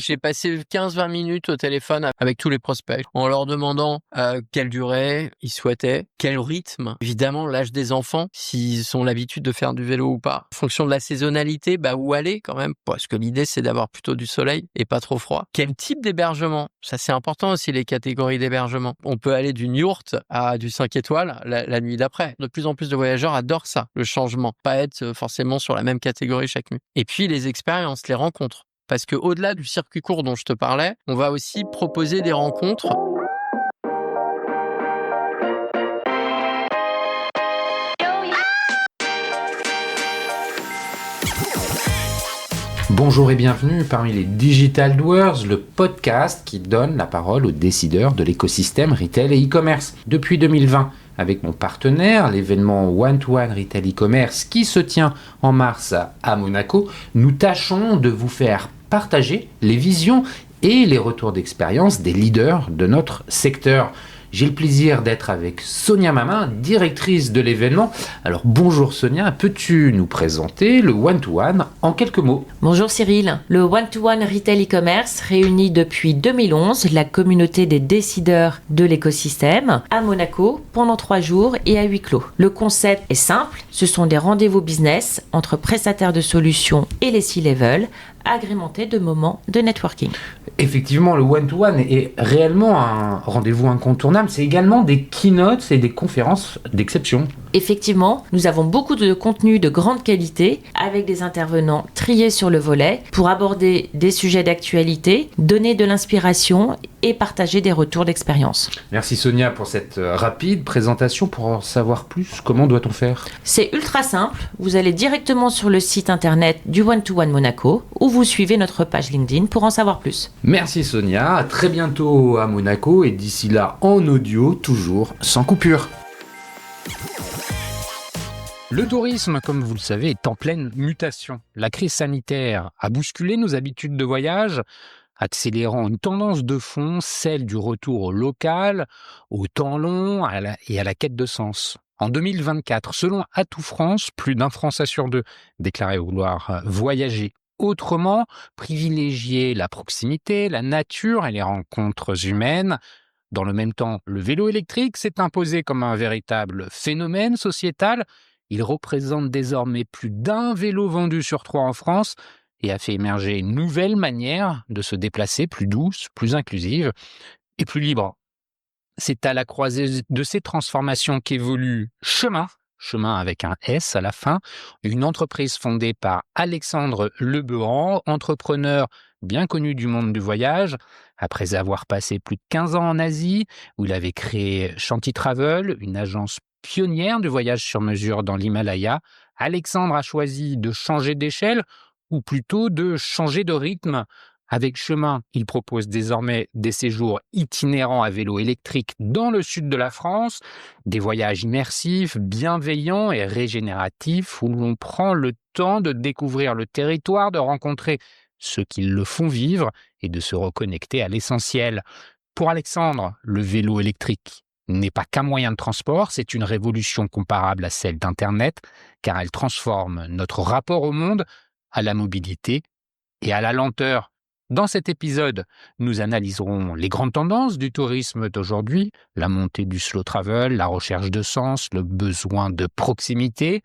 J'ai passé 15-20 minutes au téléphone avec tous les prospects en leur demandant quelle durée ils souhaitaient, quel rythme, évidemment l'âge des enfants, s'ils ont l'habitude de faire du vélo ou pas. En fonction de la saisonnalité, où aller quand même, parce que l'idée c'est d'avoir plutôt du soleil et pas trop froid. Quel type d'hébergement? Ça c'est important aussi, les catégories d'hébergement. On peut aller d'une yourte à du 5 étoiles la nuit d'après. De plus en plus de voyageurs adorent ça, le changement, pas être forcément sur la même catégorie chaque nuit. Et puis les expériences, les rencontres. Parce que au-delà du circuit court dont je te parlais, on va aussi proposer des rencontres. Bonjour et bienvenue parmi les Digital Doers, le podcast qui donne la parole aux décideurs de l'écosystème retail et e-commerce. Depuis 2020, avec mon partenaire, l'événement One-to-One Retail e-commerce qui se tient en mars à Monaco, nous tâchons de vous faire partager les visions et les retours d'expérience des leaders de notre secteur. J'ai le plaisir d'être avec Sonia Mamin, directrice de l'événement. Alors bonjour Sonia, peux-tu nous présenter le One-to-One en quelques mots? Bonjour Cyril. Le One-to-One Retail e-commerce réunit depuis 2011 la communauté des décideurs de l'écosystème à Monaco pendant 3 jours et à huis clos. Le concept est simple, ce sont des rendez-vous business entre prestataires de solutions et les C-level, agrémentés de moments de networking. Effectivement, le one-to-one est réellement un rendez-vous incontournable. C'est également des keynotes et des conférences d'exception. Effectivement, nous avons beaucoup de contenu de grande qualité avec des intervenants triés sur le volet pour aborder des sujets d'actualité, donner de l'inspiration et partager des retours d'expérience. Merci Sonia pour cette rapide présentation. Pour en savoir plus, comment doit-on faire? C'est ultra simple. Vous allez directement sur le site internet du One-to-One Monaco ou vous suivez notre page LinkedIn pour en savoir plus. Merci Sonia, à très bientôt à Monaco et d'ici là en audio, toujours sans coupure. Le tourisme, comme vous le savez, est en pleine mutation. La crise sanitaire a bousculé nos habitudes de voyage, accélérant une tendance de fond, celle du retour au local, au temps long et à la quête de sens. En 2024, selon Atout France, plus d'un Français sur 2 déclarait vouloir voyager autrement, privilégier la proximité, la nature et les rencontres humaines. Dans le même temps, le vélo électrique s'est imposé comme un véritable phénomène sociétal. Il représente désormais plus d'1 vélo vendu sur 3 en France et a fait émerger une nouvelle manière de se déplacer, plus douce, plus inclusive et plus libre. C'est à la croisée de ces transformations qu'évolue Chemin avec un S à la fin, une entreprise fondée par Alexandre Lebehan, entrepreneur bien connu du monde du voyage. Après avoir passé plus de 15 ans en Asie, où il avait créé Shanty Travel, une agence pionnière du voyage sur mesure dans l'Himalaya, Alexandre a choisi de changer d'échelle, ou plutôt de changer de rythme. Avec Chemin, il propose désormais des séjours itinérants à vélo électrique dans le sud de la France, des voyages immersifs, bienveillants et régénératifs où l'on prend le temps de découvrir le territoire, de rencontrer ceux qui le font vivre et de se reconnecter à l'essentiel. Pour Alexandre, le vélo électrique n'est pas qu'un moyen de transport, c'est une révolution comparable à celle d'Internet, car elle transforme notre rapport au monde, à la mobilité et à la lenteur. Dans cet épisode, nous analyserons les grandes tendances du tourisme d'aujourd'hui, la montée du slow travel, la recherche de sens, le besoin de proximité.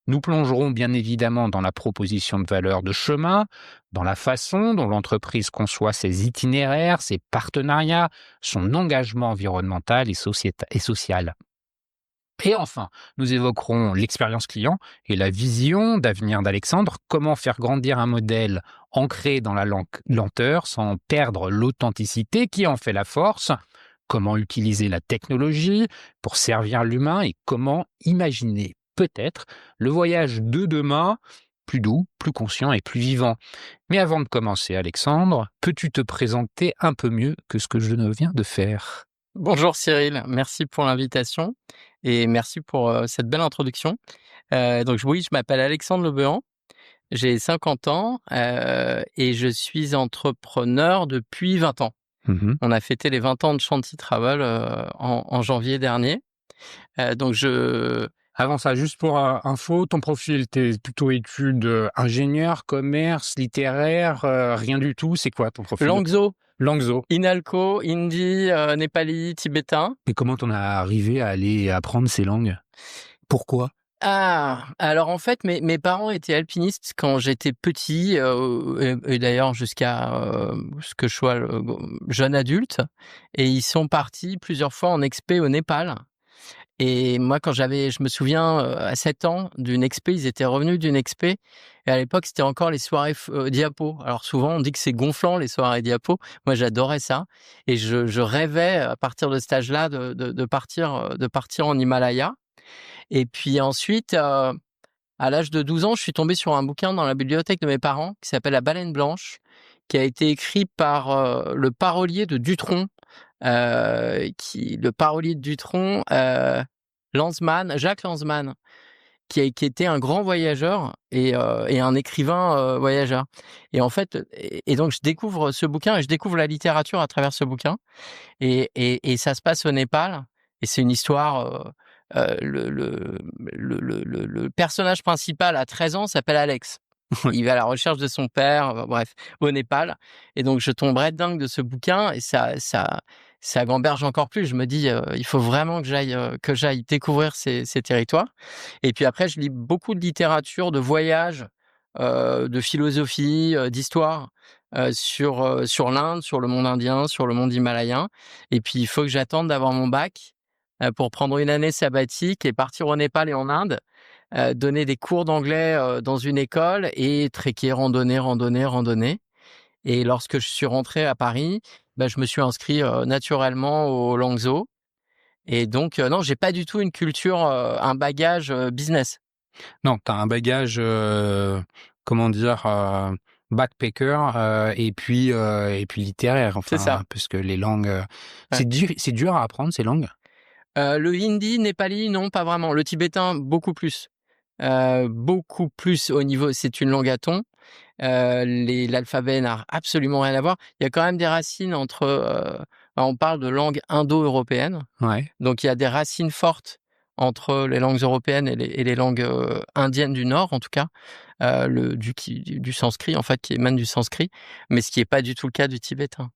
Nous plongerons bien évidemment dans la proposition de valeur de Chemin, dans la façon dont l'entreprise conçoit ses itinéraires, ses partenariats, son engagement environnemental et social. Et enfin, nous évoquerons l'expérience client et la vision d'avenir d'Alexandre, comment faire grandir un modèle ancré dans la lenteur sans perdre l'authenticité qui en fait la force, comment utiliser la technologie pour servir l'humain et comment imaginer peut-être le voyage de demain plus doux, plus conscient et plus vivant. Mais avant de commencer, Alexandre, peux-tu te présenter un peu mieux que ce que je viens de faire ? Bonjour Cyril, merci pour l'invitation et merci pour cette belle introduction. Donc oui, je m'appelle Alexandre Lebehan, j'ai 50 ans et je suis entrepreneur depuis 20 ans. On a fêté les 20 ans de Shanty Travel en janvier dernier. Donc Avant ça, juste pour info, ton profil, t'es plutôt études ingénieur, commerce, littéraire, rien du tout. C'est quoi ton profil? Langso, Langso. Inalco, Hindi, Népali, tibétain. Et comment t'en as arrivé à aller apprendre ces langues? Pourquoi? Ah, alors en fait, mes parents étaient alpinistes quand j'étais petit, et d'ailleurs jusqu'à ce que je sois jeune adulte. Et ils sont partis plusieurs fois en expé au Népal. Et moi, je me souviens à 7 ans d'une expé, ils étaient revenus d'une expé. Et à l'époque, c'était encore les soirées diapo. Alors souvent, on dit que c'est gonflant les soirées diapo. Moi, j'adorais ça. Et je rêvais à partir de cet âge-là de partir en Himalaya. Et puis ensuite, à l'âge de 12 ans, je suis tombé sur un bouquin dans la bibliothèque de mes parents qui s'appelle La Baleine Blanche, qui a été écrit par le parolier de Dutronc, Jacques Lanzmann, qui était un grand voyageur et un écrivain voyageur. Et en fait, et donc je découvre ce bouquin et je découvre la littérature à travers ce bouquin. Et ça se passe au Népal. Et c'est une histoire. Le personnage principal à 13 ans s'appelle Alex. Ouais. Il va à la recherche de son père, bref, au Népal. Et donc, je tomberais dingue de ce bouquin et ça gamberge encore plus. Je me dis, il faut vraiment que j'aille découvrir ces territoires. Et puis après, je lis beaucoup de littérature, de voyage, de philosophie, d'histoire sur l'Inde, sur le monde indien, sur le monde himalayen. Et puis, il faut que j'attende d'avoir mon bac pour prendre une année sabbatique et partir au Népal et en Inde, donner des cours d'anglais dans une école et trekker, randonner. Et lorsque je suis rentré à Paris, je me suis inscrit naturellement au Langso. Et donc, non, j'ai pas du tout une culture, un bagage business. Non, t'as un bagage, comment dire, backpacker, et puis littéraire. C'est ça. Parce que les langues, c'est dur à apprendre ces langues. Le hindi, népali, non, pas vraiment. Le tibétain, beaucoup plus. Beaucoup plus au niveau, c'est une langue à ton. L'alphabet n'a absolument rien à voir. Il y a quand même des racines entre. On parle de langue indo-européenne. Ouais. Donc il y a des racines fortes entre les langues européennes et les langues indiennes du Nord, en tout cas, du sanskrit, en fait, qui émane du sanskrit, mais ce qui n'est pas du tout le cas du tibétain.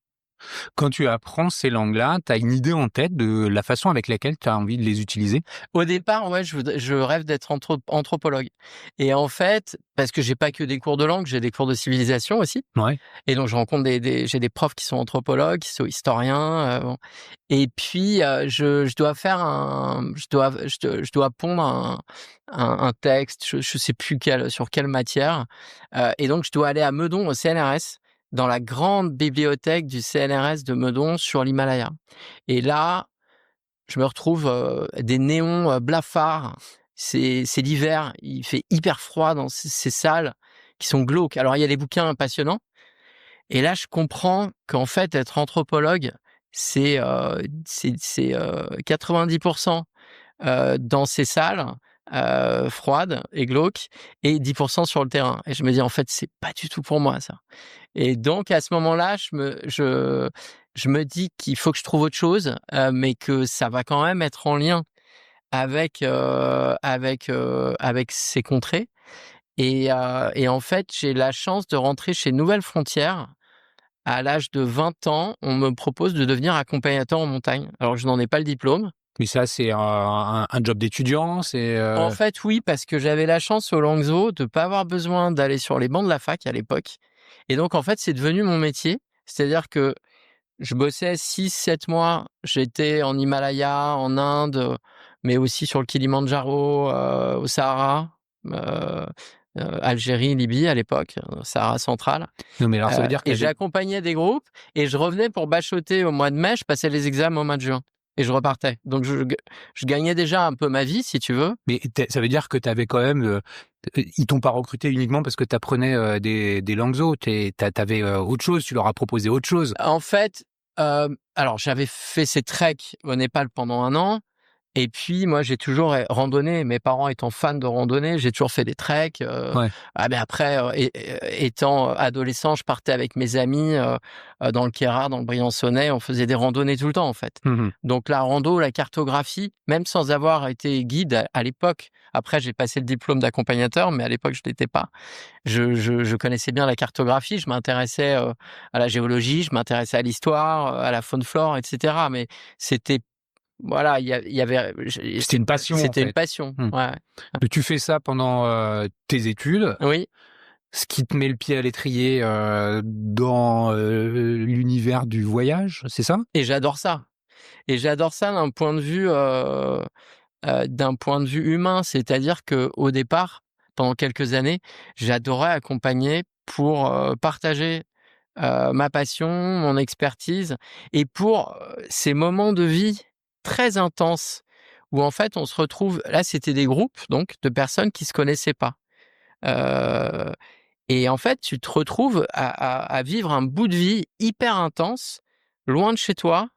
Quand tu apprends ces langues-là, tu as une idée en tête de la façon avec laquelle tu as envie de les utiliser? Au départ, ouais, je rêve d'être anthropologue. Et en fait, parce que j'ai pas que des cours de langue, j'ai des cours de civilisation aussi. Ouais. Et donc, je rencontre j'ai des profs qui sont anthropologues, qui sont historiens. Bon. Et puis, je dois faire je dois pondre un texte, je sais plus sur quelle matière. Et donc, je dois aller à Meudon, au CNRS, dans la grande bibliothèque du CNRS de Meudon sur l'Himalaya. Et là, je me retrouve des néons blafards. C'est l'hiver, il fait hyper froid dans ces salles qui sont glauques. Alors, il y a des bouquins passionnants. Et là, je comprends qu'en fait, être anthropologue, c'est 90% dans ces salles froides et glauques et 10% sur le terrain. Et je me dis, en fait, c'est pas du tout pour moi, ça. Et donc, à ce moment-là, je me dis qu'il faut que je trouve autre chose, mais que ça va quand même être en lien avec ces contrées. Et en fait, j'ai la chance de rentrer chez Nouvelles Frontières. À l'âge de 20 ans, on me propose de devenir accompagnateur en montagne. Alors, je n'en ai pas le diplôme. Mais ça, c'est un job d'étudiant, En fait, oui, parce que j'avais la chance au Langso de pas avoir besoin d'aller sur les bancs de la fac à l'époque. Et donc, en fait, c'est devenu mon métier. C'est-à-dire que je bossais 6-7 mois. J'étais en Himalaya, en Inde, mais aussi sur le Kilimandjaro, au Sahara, Algérie, Libye à l'époque, Sahara central. Non, mais alors ça veut dire que Et j'accompagnais des groupes et je revenais pour bachoter au mois de mai. Je passais les examens au mois de juin et je repartais. Donc je gagnais déjà un peu ma vie, si tu veux. Mais ça veut dire que tu avais quand même. Ils t'ont pas recruté uniquement parce que tu apprenais des Langso. T'avais autre chose. Tu leur as proposé autre chose. En fait, alors j'avais fait ces treks au Népal pendant 1 an. Et puis moi j'ai toujours randonné, mes parents étant fans de randonnée, j'ai toujours fait des treks. Ouais. Mais après, étant adolescent, je partais avec mes amis dans le Queyras, dans le Briançonnais, on faisait des randonnées tout le temps en fait. Donc la rando, la cartographie, même sans avoir été guide à l'époque. Après j'ai passé le diplôme d'accompagnateur, mais à l'époque je l'étais pas. Je connaissais bien la cartographie, je m'intéressais à la géologie, je m'intéressais à l'histoire, à la faune flore, etc. Mais c'était voilà, il y avait C'était une passion, en c'était une fait. passion. Ouais. Mais tu fais ça pendant tes études, Oui. ce qui te met le pied à l'étrier dans l'univers du voyage, c'est ça? Et j'adore ça. Et j'adore ça d'un point de vue humain. C'est-à-dire qu'au départ, pendant quelques années, j'adorais accompagner pour partager ma passion, mon expertise et pour ces moments de vie très intenses où en fait on se retrouve. Là, c'était des groupes donc de personnes qui se connaissaient pas. Heu et en fait, tu te retrouves à vivre un bout de vie hyper intense, loin de chez toi,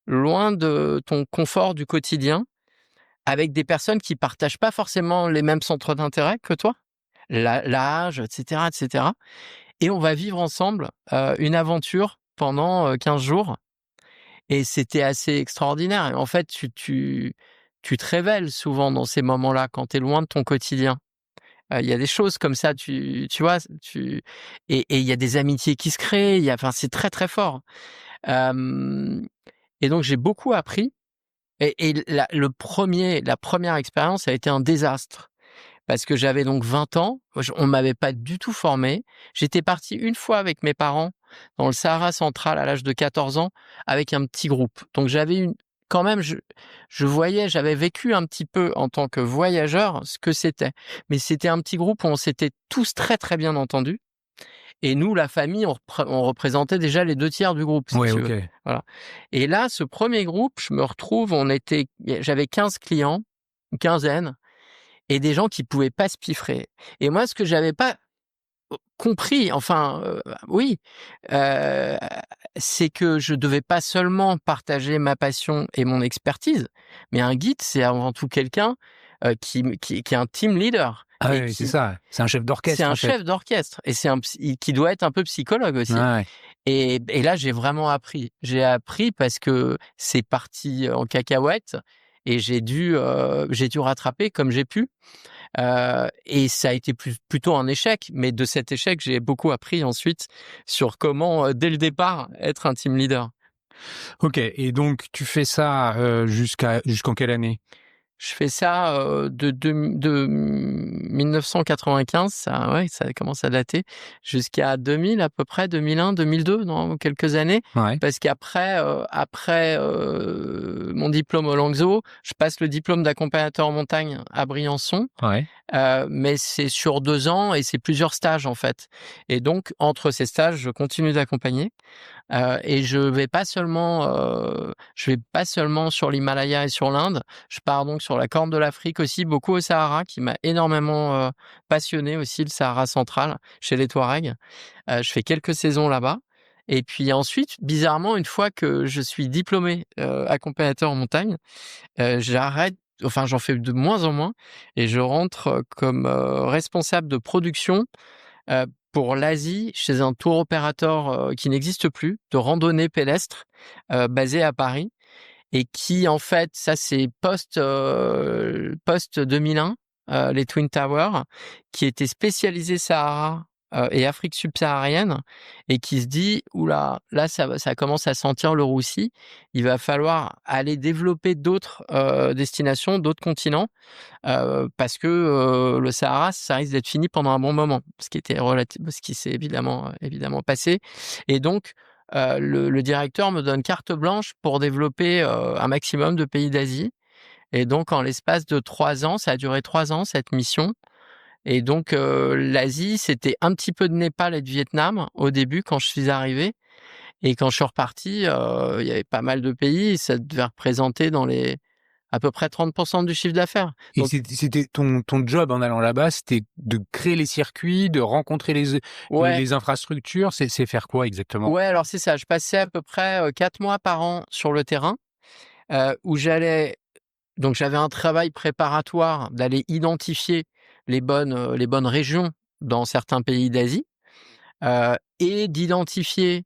loin de ton confort du quotidien, avec des personnes qui partagent pas forcément les mêmes centres d'intérêt que toi, l'âge, et cetera, et cetera. Et on va vivre ensemble une aventure pendant 15 jours. Et c'était assez extraordinaire. Et en fait, tu te révèles souvent dans ces moments-là, quand tu es loin de ton quotidien. Il y a des choses comme ça, tu vois, et il y a des amitiés qui se créent, enfin, c'est très, très fort. Hem et donc j'ai beaucoup appris et la première expérience a été un désastre. Parce que j'avais donc 20 ans, on m'avait pas du tout formé. J'étais parti une fois avec mes parents dans le Sahara central à l'âge de 14 ans avec un petit groupe. Donc j'avais quand même, je voyais, j'avais vécu un petit peu en tant que voyageur ce que c'était. Mais c'était un petit groupe où on s'était tous très très bien entendus. Et nous, la famille, on représentait déjà les 2/3 du groupe, si Ouais, tu ok. veux. Voilà. Et là, ce premier groupe, je me retrouve, j'avais 15 clients, une quinzaine, et des gens qui pouvaient pas se piffrer. Et moi, ce que j'avais pas compris, enfin, oui, heu, c'est que je devais pas seulement partager ma passion et mon expertise, mais un guide, c'est avant tout quelqu'un, qui est un team leader Ah et oui, c'est qui ça. C'est un chef c'est d'orchestre, un en fait. chef d'orchestre et c'est qui doit être un peu psychologue aussi. Ouais. Et là, j'ai vraiment appris. J'ai appris parce que c'est parti en cacahuète et j'ai dû rattraper comme j'ai pu. Et ça a été plutôt un échec, mais de cet échec, j'ai beaucoup appris ensuite sur comment, dès le départ, être un team leader. Ok, et donc tu fais ça jusqu'en quelle année? Je fais ça, de 1995, ça commence à dater, jusqu'à 2000 à peu près, 2001-2002, dans quelques années. Ouais. Parce qu'après, mon diplôme au Langso, je passe le diplôme d'accompagnateur en montagne à Briançon. Ouais. Mais c'est sur 2 ans et c'est plusieurs stages, en fait. Et donc entre ces stages, je continue d'accompagner. Et je vais pas seulement sur l'Himalaya et sur l'Inde, je pars donc sur la Corne de l'Afrique aussi, beaucoup au Sahara, qui m'a énormément passionné aussi, le Sahara central, chez les Touaregs. Je fais quelques saisons là-bas et puis ensuite, bizarrement, une fois que je suis diplômé, accompagnateur en montagne, j'en fais de moins en moins et je rentre comme responsable de production pour l'Asie, chez un tour opérateur qui n'existe plus, de randonnée pédestre, basé à Paris et qui en fait, ça c'est post 2001, les Twin Towers, qui était spécialisé Sahara et Afrique subsaharienne et qui se dit: «Ouh là, ça commence à sentir le roussi, il va falloir aller développer d'autres destinations, d'autres continents». Parce que le Sahara, ça risque d'être fini pendant un bon moment, ce qui s'est évidemment passé. Et donc le directeur me donne carte blanche pour développer un maximum de pays d'Asie. Et donc en l'espace de 3 ans, ça a duré 3 ans cette mission. Et donc l'Asie, c'était un petit peu de Népal et de Vietnam au début quand je suis arrivé. Et quand je suis reparti, il y avait pas mal de pays, ça devait représenter dans les à peu près 30% du chiffre d'affaires. Et Donc c'était ton job en allant là-bas, c'était de créer les circuits, de rencontrer ouais. les infrastructures, c'est faire quoi exactement? Ouais, alors c'est ça. Je passais à peu près 4 mois par an sur le terrain, où j'allais Donc j'avais un travail préparatoire d'aller identifier les bonnes régions dans certains pays d'Asie, et d'identifier,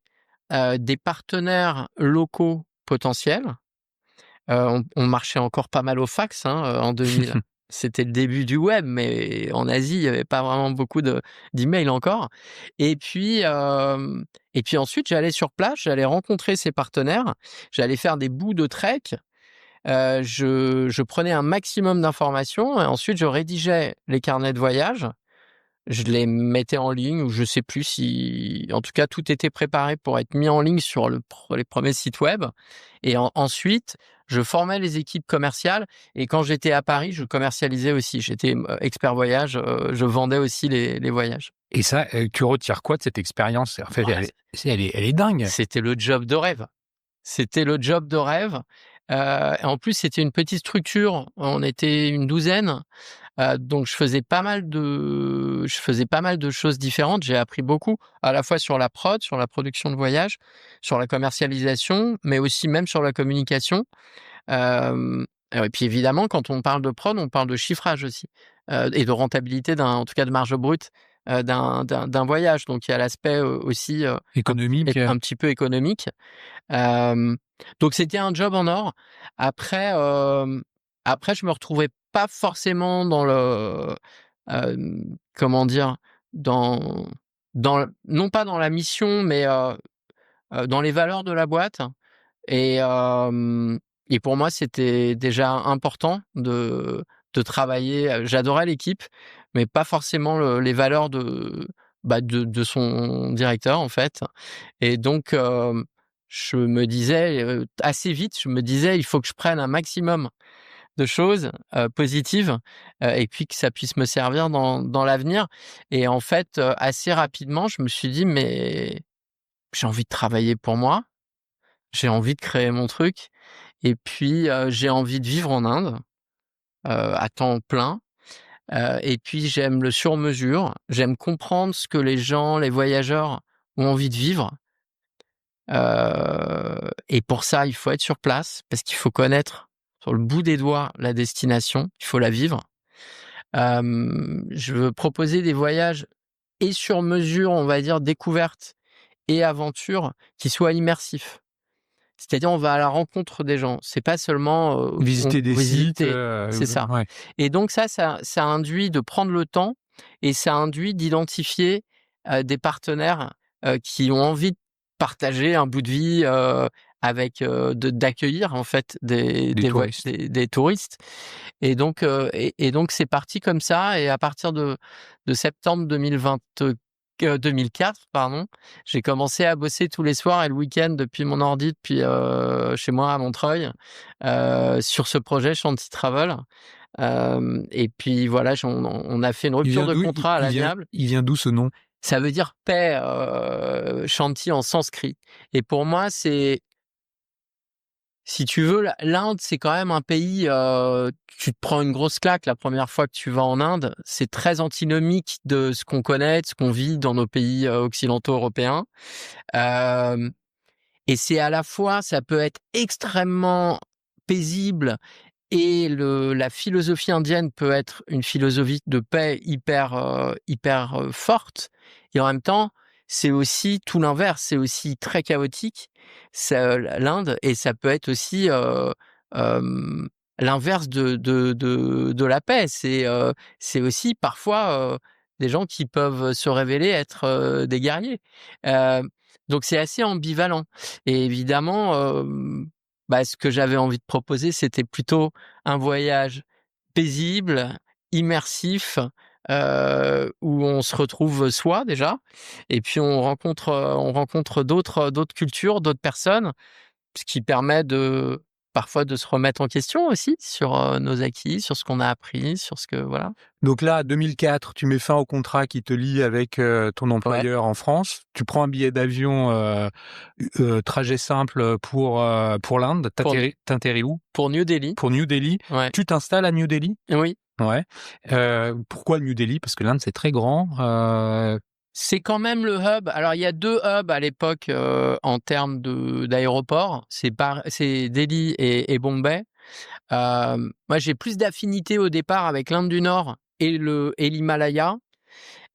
des partenaires locaux potentiels. On marchait encore pas mal au fax, hein, en 2000. C'était le début du web, mais en Asie, il y avait pas vraiment beaucoup d'emails encore. Et puis ensuite, j'allais sur place, j'allais rencontrer ces partenaires, j'allais faire des bouts de trek. Je prenais un maximum d'informations et ensuite je rédigeais les carnets de voyage. Je les mettais en ligne ou je sais plus si, en tout cas, tout était préparé pour être mis en ligne sur les premiers sites web. Et ensuite, je formais les équipes commerciales. Et quand j'étais à Paris, je commercialisais aussi. J'étais expert voyage. Je vendais aussi les voyages. Et ça, tu retires quoi de cette expérience? En fait, Ouais, elle est dingue. C'était le job de rêve. C'était le job de rêve. Et en plus, c'était une petite structure. On était une douzaine. Donc je faisais pas mal de choses différentes. J'ai appris beaucoup, à la fois sur la prod, sur la production de voyages, sur la commercialisation, mais aussi même sur la communication. Et puis évidemment, quand on parle de prod, on parle de chiffrage aussi, et de rentabilité en tout cas de marge brute, d'un voyage. Donc il y a l'aspect, aussi, Économique. un petit peu économique. Donc c'était un job en or. Après, je me retrouvais pas forcément dans comment dire? Dans non pas dans la mission, mais dans les valeurs de la boîte. Et pour moi, c'était déjà important de travailler. J'adorais l'équipe, mais pas forcément les valeurs de son directeur, en fait. Et donc, je me disais, assez vite, il faut que je prenne un maximum de choses positives, et puis que ça puisse me servir dans l'avenir. Et en fait, assez rapidement, je me suis dit: «Mais j'ai envie de travailler pour moi, j'ai envie de créer mon truc et puis, j'ai envie de vivre en Inde, à temps plein, et puis j'aime le sur-mesure, j'aime comprendre ce que les gens, les voyageurs ont envie de vivre». Et pour ça, il faut être sur place parce qu'il faut connaître sur le bout des doigts la destination, il faut la vivre. Je veux proposer des voyages et sur mesure, on va dire découverte et aventure qui soient immersifs. C'est-à-dire, on va à la rencontre des gens. C'est pas seulement, Visiter des sites. c'est ça. Ouais. Et donc ça induit de prendre le temps et ça induit d'identifier, des partenaires, qui ont envie de partager un bout de vie, avec, d'accueillir en fait Des touristes. des touristes. Et donc c'est parti comme ça et à partir de septembre 2004, pardon, j'ai commencé à bosser tous les soirs et le week-end depuis mon ordi, depuis, chez moi à Montreuil, sur ce projet Shanty Travel. Et puis voilà, on a fait une Il rupture vient de d'où? contrat à l'amiable. Il vient d'où ce nom? Ça veut dire paix, Shanty en sanskrit. Et pour moi, si tu veux, l'Inde, c'est quand même un pays, tu te prends une grosse claque la première fois que tu vas en Inde. C'est très antinomique de ce qu'on connaît, de ce qu'on vit dans nos pays, occidentaux européens. Hem Et c'est à la fois, ça peut être extrêmement paisible et la philosophie indienne peut être une philosophie de paix hyper forte. Et en même temps, c'est aussi tout l'inverse, c'est aussi très chaotique, l'Inde, et ça peut être aussi hem, l'inverse de la paix. C'est aussi parfois des gens qui peuvent se révéler être des guerriers. Heu, donc c'est assez ambivalent. Et évidemment, ce que j'avais envie de proposer, c'était plutôt un voyage paisible, immersif, où on se retrouve soi déjà et puis on rencontre d'autres cultures, d'autres personnes, ce qui permet parfois de se remettre en question aussi sur, nos acquis, sur ce qu'on a appris, sur ce que voilà. Donc là, 2004, tu mets fin au contrat qui te lie avec ton Ouais. employeur en France. Tu prends un billet d'avion, trajet simple pour l'Inde. T'atterris où? Pour New Delhi, Pour New Delhi. ouais. Tu t'installes à New Delhi? Oui. Ouais. Pourquoi New Delhi? Parce que l'Inde, c'est très grand. C'est quand même le hub. Alors, il y a 2 hubs à l'époque, en termes d'aéroports. C'est Delhi et Bombay. Moi, j'ai plus d'affinité au départ avec l'Inde du Nord et l'Himalaya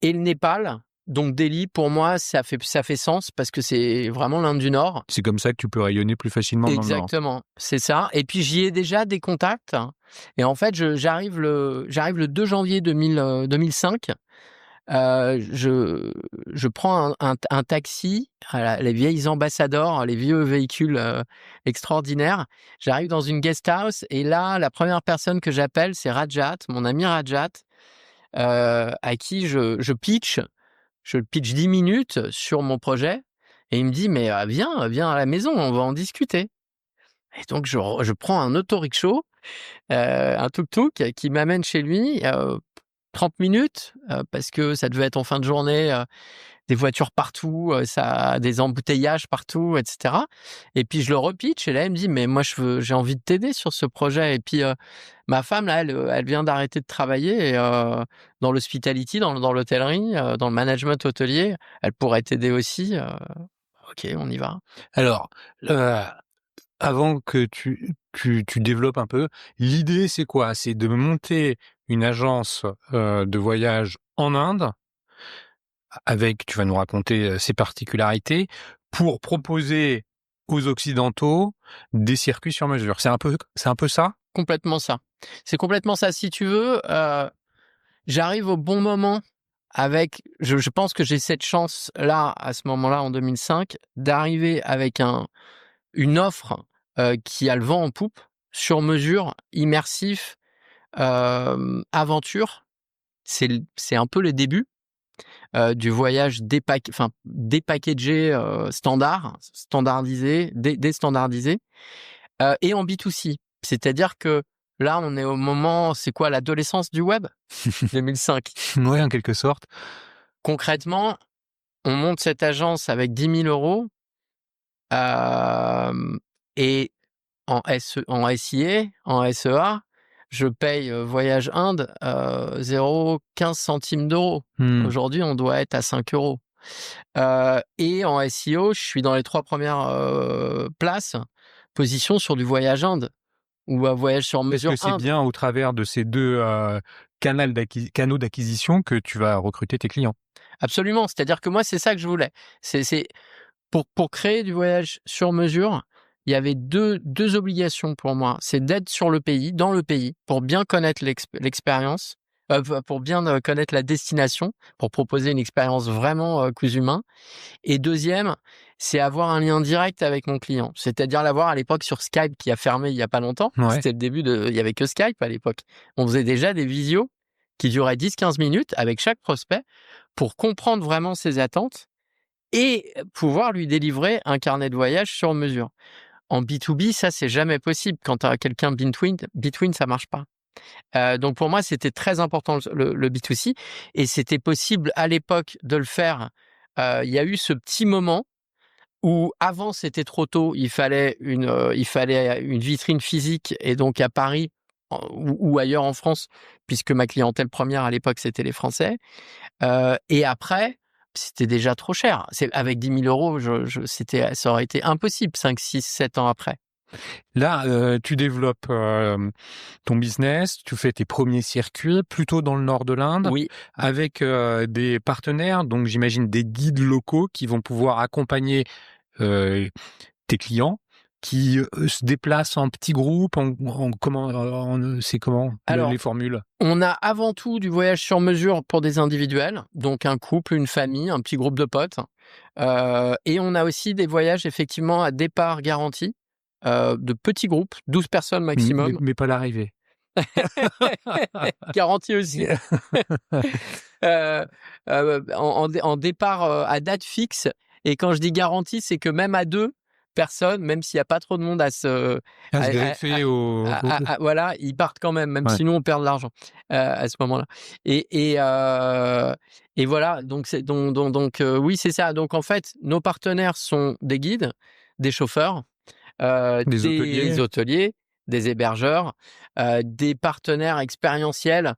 et le Népal. Donc Delhi, pour moi, ça fait sens parce que c'est vraiment l'Inde du Nord. C'est comme ça que tu peux rayonner plus facilement dans le Nord. Exactement, c'est ça. Et puis j'y ai déjà des contacts. Et en fait, j'arrive le 2 janvier 2005. Je prends un taxi les vieilles ambassadeurs, les vieux véhicules extraordinaires. J'arrive dans une guest house et là, la première personne que j'appelle, c'est Rajat, mon ami Rajat, à qui je pitch 10 minutes sur mon projet et il me dit mais viens à la maison, on va en discuter. Et donc je prends un autorickshaw, un tuk-tuk qui m'amène chez lui. 30 minutes, parce que ça devait être en fin de journée, des voitures partout, des embouteillages partout, etc. Et puis je le repitch et là, il me dit: «Mais moi, j'ai envie de t'aider sur ce projet» et puis, ma femme là, elle vient d'arrêter de travailler et dans l'hospitality, dans l'hôtellerie, dans le management hôtelier, elle pourrait t'aider aussi, OK, on y va. Alors, avant que tu développes un peu, l'idée c'est quoi? C'est de monter une agence de voyage en Inde, avec, tu vas nous raconter ses particularités, pour proposer aux Occidentaux des circuits sur mesure. C'est un peu ça? Complètement ça. C'est complètement ça. Si tu veux, j'arrive au bon moment avec, je pense que j'ai cette chance-là, à ce moment-là, en 2005, d'arriver avec une offre qui a le vent en poupe, sur mesure, immersif, aventure. C'est un peu le début du voyage dépackagé, standardisé, déstandardisé, et en B2C. C'est-à-dire que là, on est au moment, c'est quoi, l'adolescence du web 2005. Oui, en quelque sorte. Concrètement, on monte cette agence avec 10 000 €, et en SIA, en SEA, je paye Voyage Inde 0,15 centimes d'euros. Aujourd'hui, on doit être à 5 €. Et en SEO, je suis dans les 3 premières positions sur du Voyage Inde ou un voyage sur mesure. Est-ce que c'est bien au travers de ces deux canaux d'acquisition que tu vas recruter tes clients? Absolument, c'est-à-dire que moi, c'est ça que je voulais. C'est pour créer du voyage sur mesure, il y avait deux obligations pour moi. C'est d'être dans le pays, pour bien connaître l'expérience, pour bien connaître la destination, pour proposer une expérience vraiment cousu main. Et deuxième, c'est avoir un lien direct avec mon client. C'est-à-dire l'avoir à l'époque sur Skype, qui a fermé il y a pas longtemps. Ouais. C'était le début il y avait que Skype à l'époque. On faisait déjà des visios qui duraient 10-15 minutes avec chaque prospect pour comprendre vraiment ses attentes et pouvoir lui délivrer un carnet de voyage sur mesure. En B2B, ça, c'est jamais possible. Quand tu as quelqu'un between, ça marche pas. Donc pour moi, c'était très important le B2C et c'était possible à l'époque de le faire. Il y a eu ce petit moment où avant, c'était trop tôt. Il fallait une vitrine physique et donc à Paris ou ailleurs en France, puisque ma clientèle première à l'époque, c'était les Français. Et après, c'était déjà trop cher. Avec 10 000 €, ça aurait été impossible 5, 6, 7 ans après. Là, tu développes ton business, tu fais tes premiers circuits plutôt dans le nord de l'Inde, Oui, avec des partenaires, donc j'imagine des guides locaux qui vont pouvoir accompagner tes clients, qui se déplacent en petits groupes, c'est comment Alors, les formules? on a avant tout du voyage sur mesure pour des individuels, donc un couple, une famille, un petit groupe de potes. Et on a aussi des voyages effectivement à départ garanti, de petits groupes, 12 personnes maximum. Mais pas l'arrivée. Garanti aussi. En départ à date fixe. Et quand je dis garantie, c'est que même à 2 personnes, même s'il n'y a pas trop de monde à se greffer voilà, ils partent quand même Ouais. si nous on perd de l'argent à ce moment-là. Et voilà, donc oui, c'est ça. Donc en fait, nos partenaires sont des guides, des chauffeurs, des hôteliers, des hébergeurs, des partenaires expérientiels,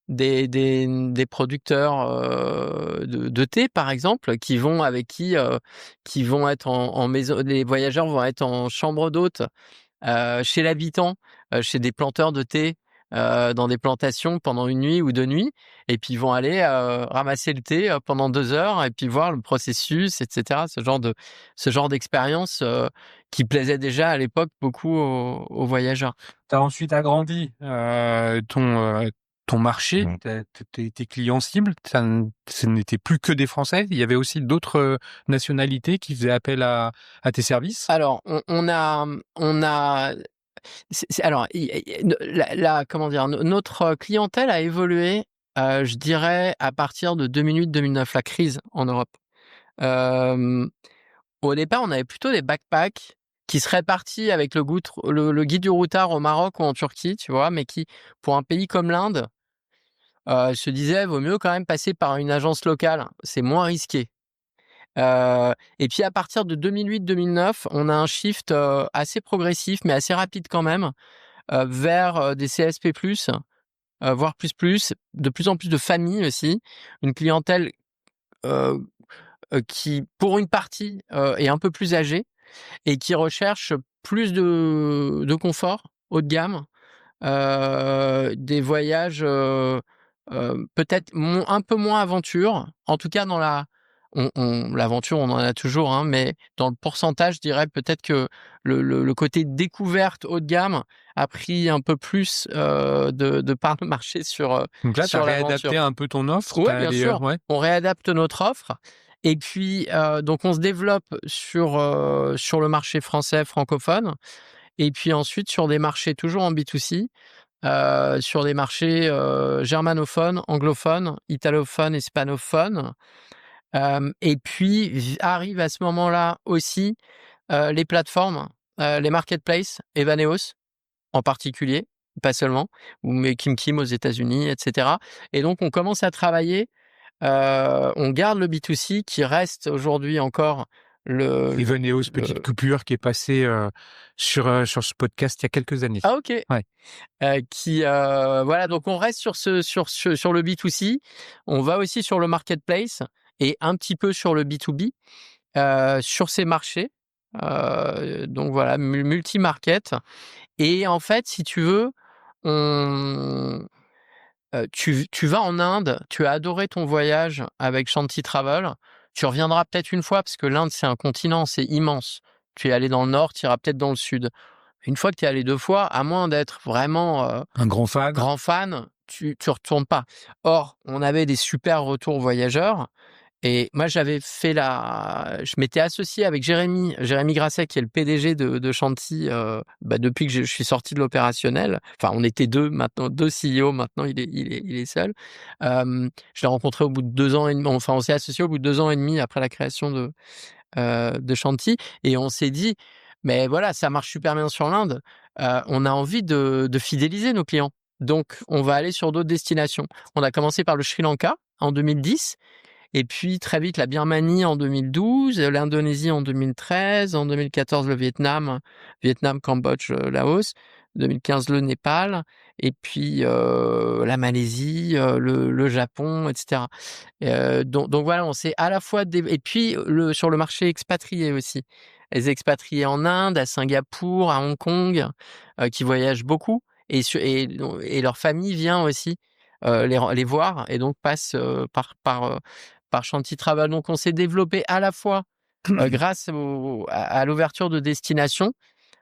des producteurs de thé, par exemple, qui vont être en maison. Les voyageurs vont être en chambre d'hôte chez l'habitant chez des planteurs de thé dans des plantations pendant une nuit ou 2 nuits, et puis ils vont aller ramasser le thé pendant 2 heures et puis voir le processus, etc. Ce genre d'expérience qui plaisait déjà à l'époque beaucoup aux voyageurs. Tu as ensuite agrandi ton marché, tes clients cibles. Ce n'était plus que des Français. Il y avait aussi d'autres nationalités qui faisaient appel à tes services. Alors, on a alors comment dire? Notre clientèle a évolué, je dirais à partir de 2008-2009, la crise en Europe. Hem, Au départ, on avait plutôt des backpacks qui seraient partis avec le guide du routard au Maroc ou en Turquie, tu vois? Mais qui, pour un pays comme l'Inde, se disaient: «Vaut mieux quand même passer par une agence locale, c'est moins risqué». Et puis à partir de 2008-2009, on a un shift, assez progressif, mais assez rapide quand même, vers, des CSP+, voire plus, de plus en plus de familles aussi. Une clientèle, heu qui, pour une partie, est un peu plus âgée et qui recherche plus de confort haut de gamme, des voyages, peut-être un peu moins aventure. En tout cas dans l'aventure, on en a toujours, hein, mais dans le pourcentage, je dirais peut-être que le côté découverte haut de gamme a pris un peu plus, de part de marché Donc là, tu as sur l'aventure. réadapté un peu ton offre. Ouais, bien sûr. Ouais. On réadapte notre offre et puis, donc on se développe sur le marché français francophone et puis ensuite sur des marchés toujours en B2C, sur des marchés, germanophones, anglophones, italophones, hispanophones. Et puis arrive à ce moment-là aussi, les plateformes, les marketplaces, Evaneos en particulier, pas seulement, mais Kim Kim aux États-Unis, et cetera. Et donc on commence à travailler, on garde le B2C qui reste aujourd'hui encore le Evaneos, petite coupure qui est passée sur ce podcast il y a quelques années. Ah OK. Ouais. Voilà, donc on reste sur le B2C. On va aussi sur le marketplace et un petit peu sur le B2B, sur ces marchés. Donc voilà, multi-market. Et en fait, si tu veux, on tu vas en Inde, tu as adoré ton voyage avec Shanti Travel, tu reviendras peut-être une fois parce que l'Inde, c'est un continent, c'est immense. Tu es allé dans le nord, tu iras peut-être dans le sud. Une fois que tu es allé 2 fois, à moins d'être vraiment, Un grand fan. tu retournes pas. Or, on avait des super retours voyageurs et moi je m'étais associé avec Jérémy Grasset qui est le PDG de Shanti, depuis que je suis sorti de l'opérationnel. Enfin, on était 2 maintenant, 2 CEO, maintenant il est seul. Je l'ai rencontré au bout de 2 ans et demi, enfin on s'est associé au bout de 2 ans et demi après la création de Shanti et on s'est dit: «Mais voilà, ça marche super bien sur l'Inde, on a envie de fidéliser nos clients, donc on va aller sur d'autres destinations». On a commencé par le Sri Lanka en 2010 et puis très vite la Birmanie en 2012, l'Indonésie en 2013, en 2014 le Vietnam, Cambodge, Laos, 2015 le Népal et puis la Malaisie, le Japon, et cetera. Donc voilà, on s'est à la fois et puis sur le marché expatrié aussi. Les expatriés en Inde, à Singapour, à Hong Kong, qui voyagent beaucoup et leur famille vient aussi, les voir et donc passe, par Shanti Travel. Donc on s'est développé à la fois, grâce à l'ouverture de destinations,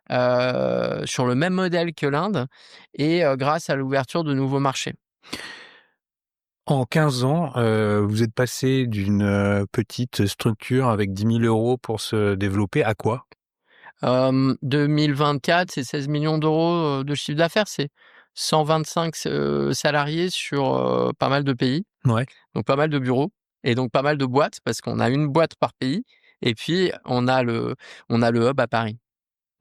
sur le même modèle que l'Inde et grâce à l'ouverture de nouveaux marchés. En 15 ans, vous êtes passé d'une petite structure avec 10 000 € pour se développer à quoi? 2024, c'est 16 millions d'euros de chiffre d'affaires, c'est 125 salariés sur, pas mal de pays, Ouais. donc pas mal de bureaux et donc pas mal de boîtes parce qu'on a une boîte par pays et puis on a le hub à Paris.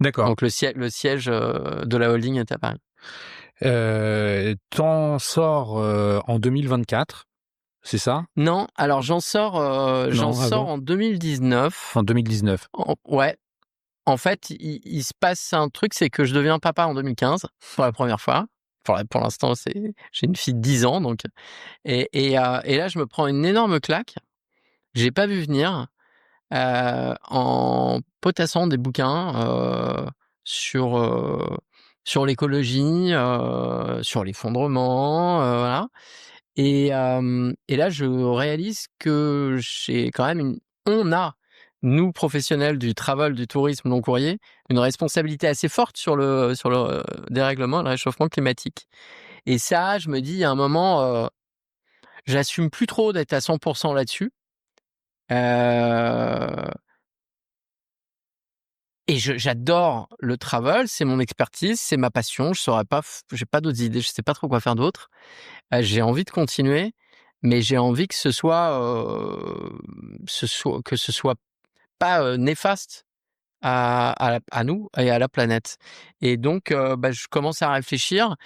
D'accord. Donc le siège, de la holding est à Paris. T'en sors en 2024, c'est ça? Non, alors j'en sors avant? en 2019. En 2019. Ouais, en fait, il se passe un truc, c'est que je deviens papa en 2015 pour la première fois. Pour l'instant, j'ai une fille de 10 ans donc et là, je me prends une énorme claque. J'ai pas vu venir, en potassant des bouquins, sur, sur l'écologie, sur l'effondrement, voilà. Et là, je réalise que j'ai quand même on a, nous, professionnels du travel, du tourisme long courrier, une responsabilité assez forte sur le dérèglement et le réchauffement climatique. Et ça, je me dis, à un moment, j'assume plus trop d'être à 100% là-dessus. Heu et j'adore le travel, c'est mon expertise, c'est ma passion, j'ai pas d'autres idées, je sais pas trop quoi faire d'autre. J'ai envie de continuer, mais j'ai envie que que ce soit pas, néfaste à nous et à la planète. Et donc je commence à réfléchir.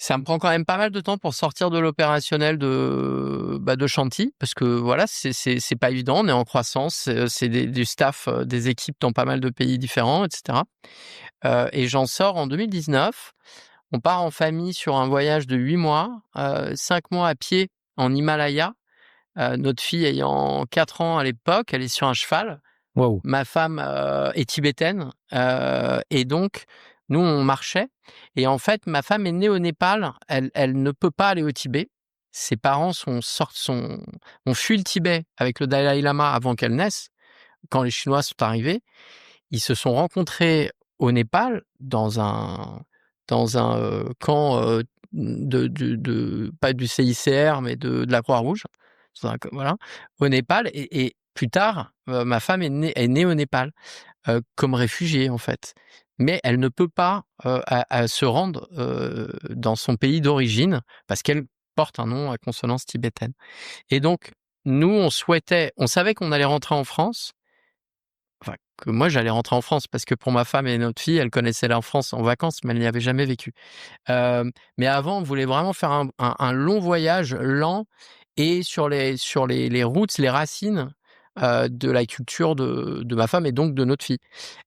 Ça me prend quand même pas mal de temps pour sortir de l'opérationnel de Chantilly, parce que voilà, c'est pas évident, on est en croissance, c'est du staff, des équipes dans pas mal de pays différents, et cetera. Et j'en sors en 2019. On part en famille sur un voyage de 8 mois, 5 mois à pied en Himalaya. Notre fille ayant 4 ans à l'époque, elle est sur un cheval. Waouh. Ma femme, est tibétaine, et donc nous, on marchait. Et en fait, ma femme est née au Népal. Elle ne peut pas aller au Tibet. Ses parents ont fui le Tibet avec le Dalai Lama avant qu'elle naisse. Quand les Chinois sont arrivés, ils se sont rencontrés au Népal dans un camp, pas du CICR, mais de la Croix-Rouge. Voilà, au Népal. Et plus tard, ma femme est née au Népal, comme réfugiée en fait. Mais elle ne peut pas se rendre dans son pays d'origine parce qu'elle porte un nom à consonance tibétaine. Et donc, nous, on savait qu'on allait rentrer en France, enfin, que moi j'allais rentrer en France parce que pour ma femme et notre fille, elle connaissait la France en vacances, mais elle n'y avait jamais vécu. Mais avant, on voulait vraiment faire un long voyage lent et sur les roots, les racines de la culture de ma femme et donc de notre fille.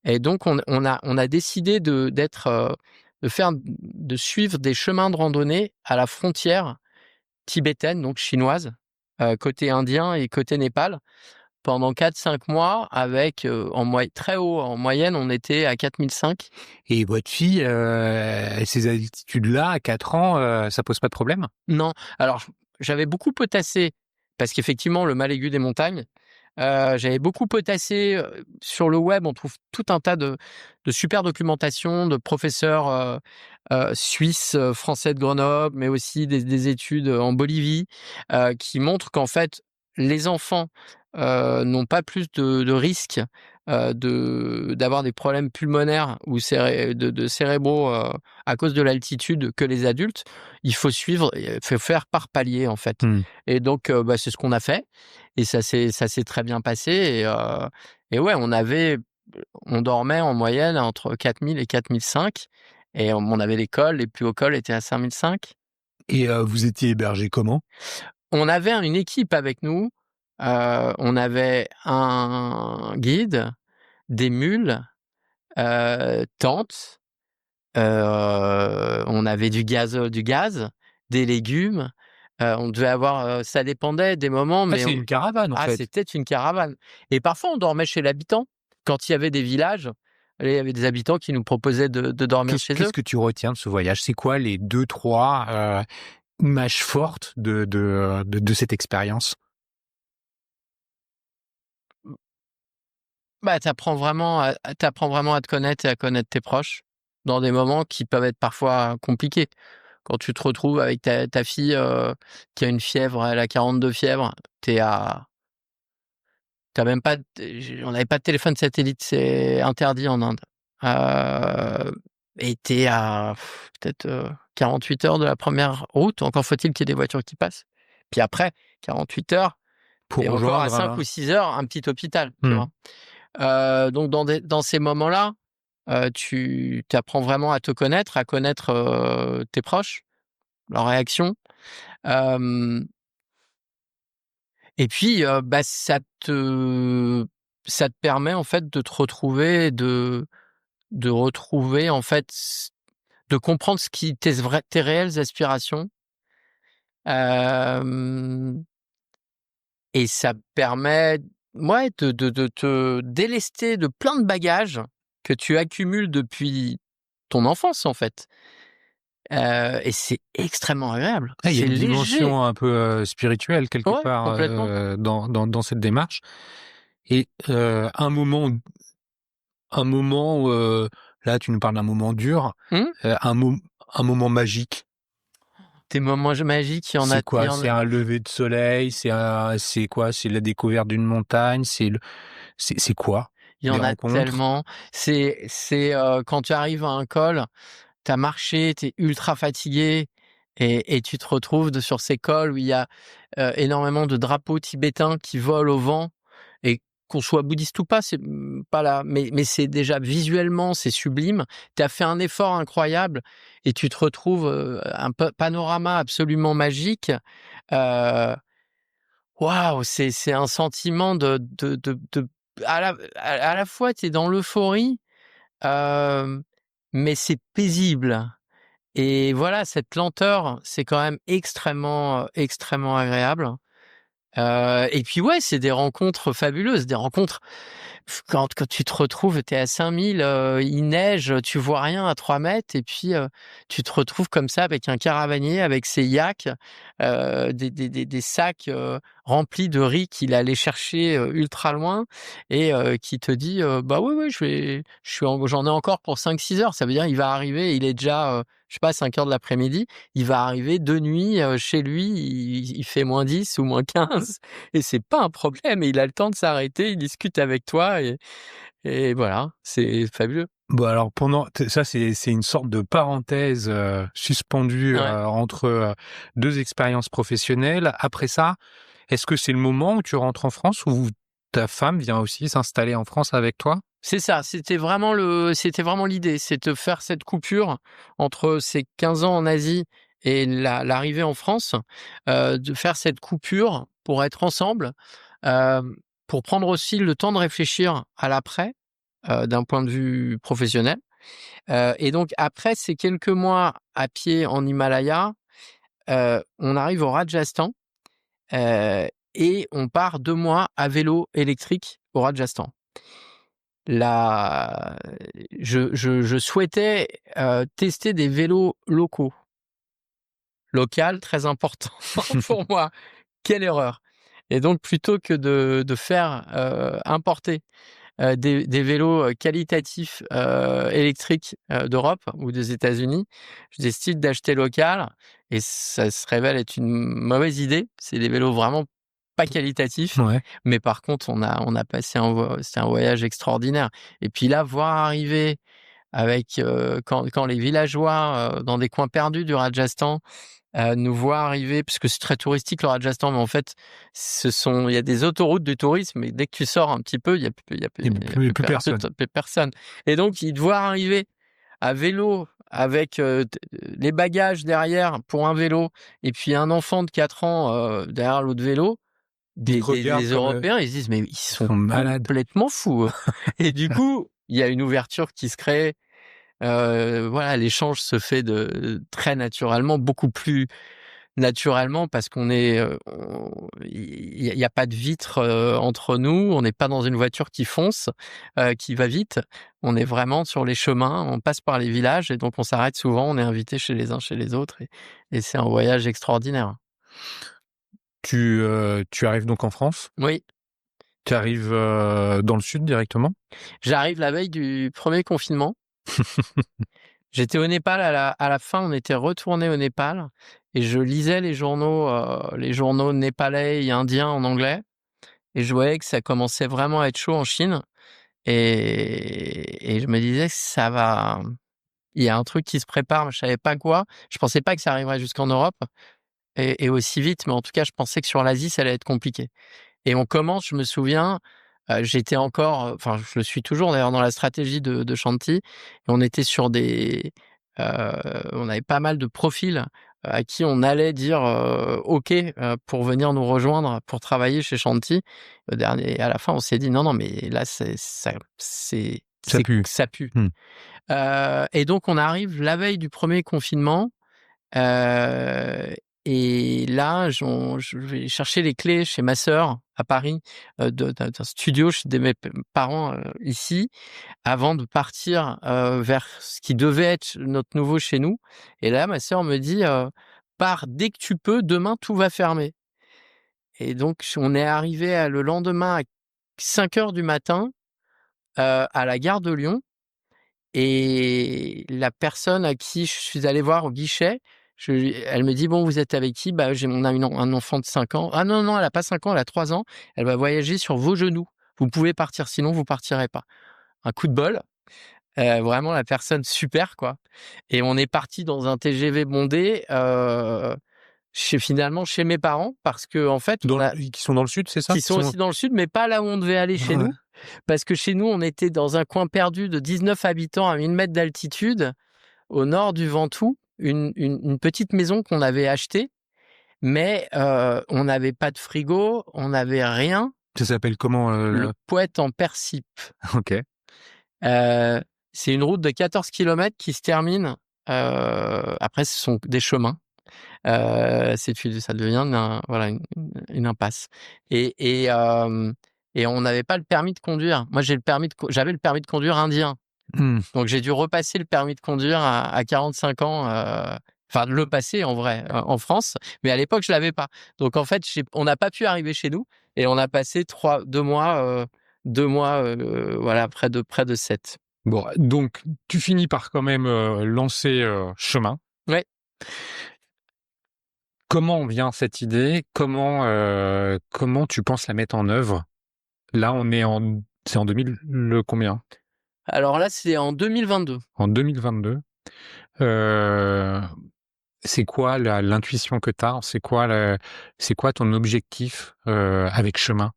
Et donc on a décidé de suivre des chemins de randonnée à la frontière tibétaine, donc chinoise, côté indien et côté Népal, pendant 4-5 mois avec, très haut. En moyenne, on était à 4005. Et votre fille, ces altitudes-là, à 4 ans, ça pose pas de problème? Non, alors j'avais beaucoup potassé parce qu'effectivement, le mal aigu des montagnes, j'avais beaucoup potassé, sur le web, on trouve tout un tas de super documentation de professeurs, suisses, français de Grenoble, mais aussi des études, en Bolivie, qui montrent qu'en fait, les enfants, n'ont pas plus de risques, d'avoir des problèmes pulmonaires ou cérébraux, à cause de l'altitude que les adultes. Il faut suivre, il faut faire par palier, en fait. Mmh. Et donc c'est ce qu'on a fait et ça s'est très bien passé. Et ouais, on dormait en moyenne entre 4000 et 4005 et on avait l'école, les plus hauts cols étaient à 5005. Et vous étiez hébergé comment? On avait une équipe avec nous, on avait un guide, des mules, tentes, on avait du gaz, des légumes, on devait avoir, ça dépendait des moments, Ah, mais c'est une caravane, en fait. c'était une caravane. Et parfois on dormait chez l'habitant. Quand il y avait des villages, il y avait des habitants qui nous proposaient de dormir chez eux. Qu'est-ce que tu retiens de ce voyage? C'est quoi les 2-3 images fortes de cette expérience? Bah, t'apprends vraiment à te connaître et à connaître tes proches, dans des moments qui peuvent être parfois compliqués. Quand tu te retrouves avec ta fille, qui a une fièvre, elle a 42 fièvre, tu même pas on n'avait pas de téléphone satellite, c'est interdit en Inde. Et tu à peut-être, 48 heures de la première route, encore faut-il qu'il y ait des voitures qui passent. Puis après 48 heures Pour et encore à rejoindre 5 ou 6 heures, un petit hôpital, tu Mmh. vois? Donc dans ces moments-là, tu apprends vraiment à te connaître, à connaître, tes proches, leurs réactions. Hem Et puis, ça te permet en fait de te retrouver, de retrouver en fait de comprendre ce qui tes réelles aspirations. Hem Et ça permet, ouais, de te délester de plein de bagages que tu accumules depuis ton enfance, en fait. Et c'est extrêmement agréable. Il y a C'est une léger. dimension un peu spirituelle quelque Ouais, part complètement. dans cette démarche. Et un moment où, là, tu nous parles d'un moment dur, Mmh? un moment magique. Des moments magiques, il y en a C'est quoi? il y en C'est a un lever de soleil? C'est quoi? C'est la découverte d'une montagne? C'est quoi? il y Des en a rencontres? tellement. Quand tu arrives à un col, tu as marché, tu es ultra fatigué et tu te retrouves sur ces cols où il y a, énormément de drapeaux tibétains qui volent au vent et qu'on soit bouddhiste ou pas, c'est, pas là, mais c'est déjà visuellement, c'est sublime. Tu as fait un effort incroyable et tu te retrouves, un panorama absolument magique. Heu, Waouh, c'est un sentiment de à la fois tu es dans l'euphorie, hem, mais c'est paisible. Et voilà, cette lenteur, c'est quand même extrêmement agréable. Et puis ouais, c'est des rencontres fabuleuses, des rencontres quand tu te retrouves, tu es à 5000, il neige, tu vois rien à 3 mètres et puis, tu te retrouves comme ça avec un caravanier, avec ses yaks, des sacs, remplis de riz qu'il allait chercher, ultra loin et qui te dit, «Bah, oui, j'en ai encore pour 5-6 heures». Ça veut dire il va arriver, il est déjà, je sais pas, 5 heures de l'après-midi, il va arriver de nuit, chez lui, il fait -10 ou -15 et c'est pas un problème et il a le temps de s'arrêter, il discute avec toi et voilà, c'est fabuleux. Bon alors ça c'est une sorte de parenthèse, suspendue, Ouais. entre, 2 expériences professionnelles. Après ça, est-ce que c'est le moment où tu rentres en France ou ta femme vient aussi s'installer en France avec toi? C'est ça, c'était vraiment l'idée, c'est de faire cette coupure entre ces 15 ans en Asie et l'arrivée en France, de faire cette coupure pour être ensemble, pour prendre aussi le temps de réfléchir à l'après, d'un point de vue professionnel. Et donc après ces quelques mois à pied en Himalaya, on arrive au Rajasthan, et on part 2 mois à vélo électrique au Rajasthan. La je souhaitais, tester des vélos locaux. Local, très important pour moi. Quelle erreur! Et donc plutôt que de faire, importer, des vélos, qualitatifs, électriques, d'Europe ou des États-Unis, je décide d'acheter local et ça se révèle être une mauvaise idée. C'est des vélos vraiment pas qualitatifs, Ouais. mais par contre on a passé c'était un voyage extraordinaire et puis là, voir arriver avec, quand les villageois, dans des coins perdus du Rajasthan, nous voient arriver parce que c'est très touristique le Rajasthan, mais en fait, il y a des autoroutes du tourisme et dès que tu sors un petit peu, il y a Plus personne. plus personne et donc ils te voient arriver à vélo avec, les bagages derrière pour un vélo et puis un enfant de 4 ans, derrière l'autre vélo, Ils te des regardent comme, Européens, ils se disent: «Mais ils ils sont sont malades. complètement fous, eux» et du coup, il y a une ouverture qui se crée. Voilà, l'échange se fait très naturellement, beaucoup plus naturellement parce qu'on est, il y a pas de vitre, entre nous. On n'est pas dans une voiture qui fonce, qui va vite. On est vraiment sur les chemins, on passe par les villages et donc on s'arrête souvent. On est invité chez les uns, chez les autres et c'est un voyage extraordinaire. Tu arrives donc en France? Oui, Tu arrives, dans le sud directement? j'arrive la veille du premier confinement. J'étais au Népal à la fin, on était retourné au Népal et je lisais les journaux népalais et indiens en anglais et je voyais que ça commençait vraiment à être chaud en Chine et je me disais: «Ça va, il y a un truc qui se prépare», mais je savais pas quoi. Je pensais pas que ça arriverait jusqu'en Europe et aussi vite, mais en tout cas, je pensais que sur l'Asie, ça allait être compliqué. Et on commence, je me souviens, j'étais encore, enfin, je le suis toujours d'ailleurs dans la stratégie de Shanti et on était sur heu, on avait pas mal de profils, à qui on allait dire, OK, pour venir nous rejoindre pour travailler chez Shanti. Au dernier à la fin, on s'est dit: «Non, non, mais là, Ça pue. ça pue». Mmh. Et donc on arrive la veille du premier confinement, heu Et là, je vais chercher les clés chez ma sœur à Paris, d'un studio chez mes parents ici, avant de partir vers ce qui devait être notre nouveau chez nous. Et là, ma sœur me dit pars dès que tu peux, demain tout va fermer. Et donc, on est arrivé le lendemain à 5 heures du matin à la gare de Lyon. Et la personne à qui je suis allé voir au guichet, elle me dit bon, vous êtes avec qui? Bah, on a un enfant de 5 ans. Ah non, non, elle a pas 5 ans, elle a 3 ans. Elle va voyager sur vos genoux. Vous pouvez partir, sinon vous partirez pas. Un coup de bol. Vraiment la personne super quoi. Et on est parti dans un TGV bondé finalement chez mes parents parce que en fait Qui sont dans le sud, c'est ça? qui sont aussi dans le sud, mais pas là où on devait aller chez nous. Parce que chez nous, on était dans un coin perdu de 19 habitants à 1000 mètres d'altitude, au nord du Ventoux, une petite maison qu'on avait achetée, mais on n'avait pas de frigo, on n'avait rien. Ça s'appelle comment Le Poète en Persip. Ok. C'est une route de 14 kilomètres qui se termine. Après, ce sont des chemins. Ça devient une impasse. Et on n'avait pas le permis de conduire. Moi, j'avais le permis de conduire indien. Donc, j'ai dû repasser le permis de conduire à 45 ans. Enfin, de le passer en vrai en France. Mais à l'époque, je l'avais pas. Donc, en fait, on n'a pas pu arriver chez nous. Et on a passé 2 mois, voilà, près de 7. Bon, donc tu finis par quand même lancer chemin. Ouais. Comment vient cette idée? Comment tu penses la mettre en œuvre? Là, c'est en 2000 le combien? Alors là, c'est en 2022. En 2022. C'est quoi l'intuition que tu as? C'est quoi ton objectif avec chemin?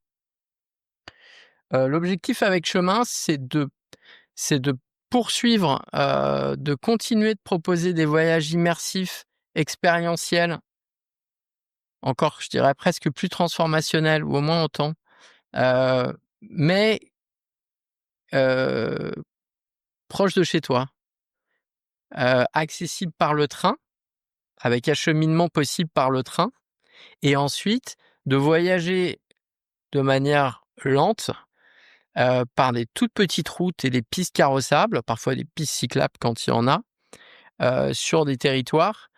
L'objectif avec chemin, c'est de poursuivre, de continuer de proposer des voyages immersifs, expérientiels, encore, je dirais presque plus transformationnels ou au moins autant, mais proche de chez toi, accessible par le train, avec acheminement possible par le train, et ensuite de voyager de manière lente, par des toutes petites routes et des pistes carrossables, parfois des pistes cyclables quand il y en a, sur des territoires,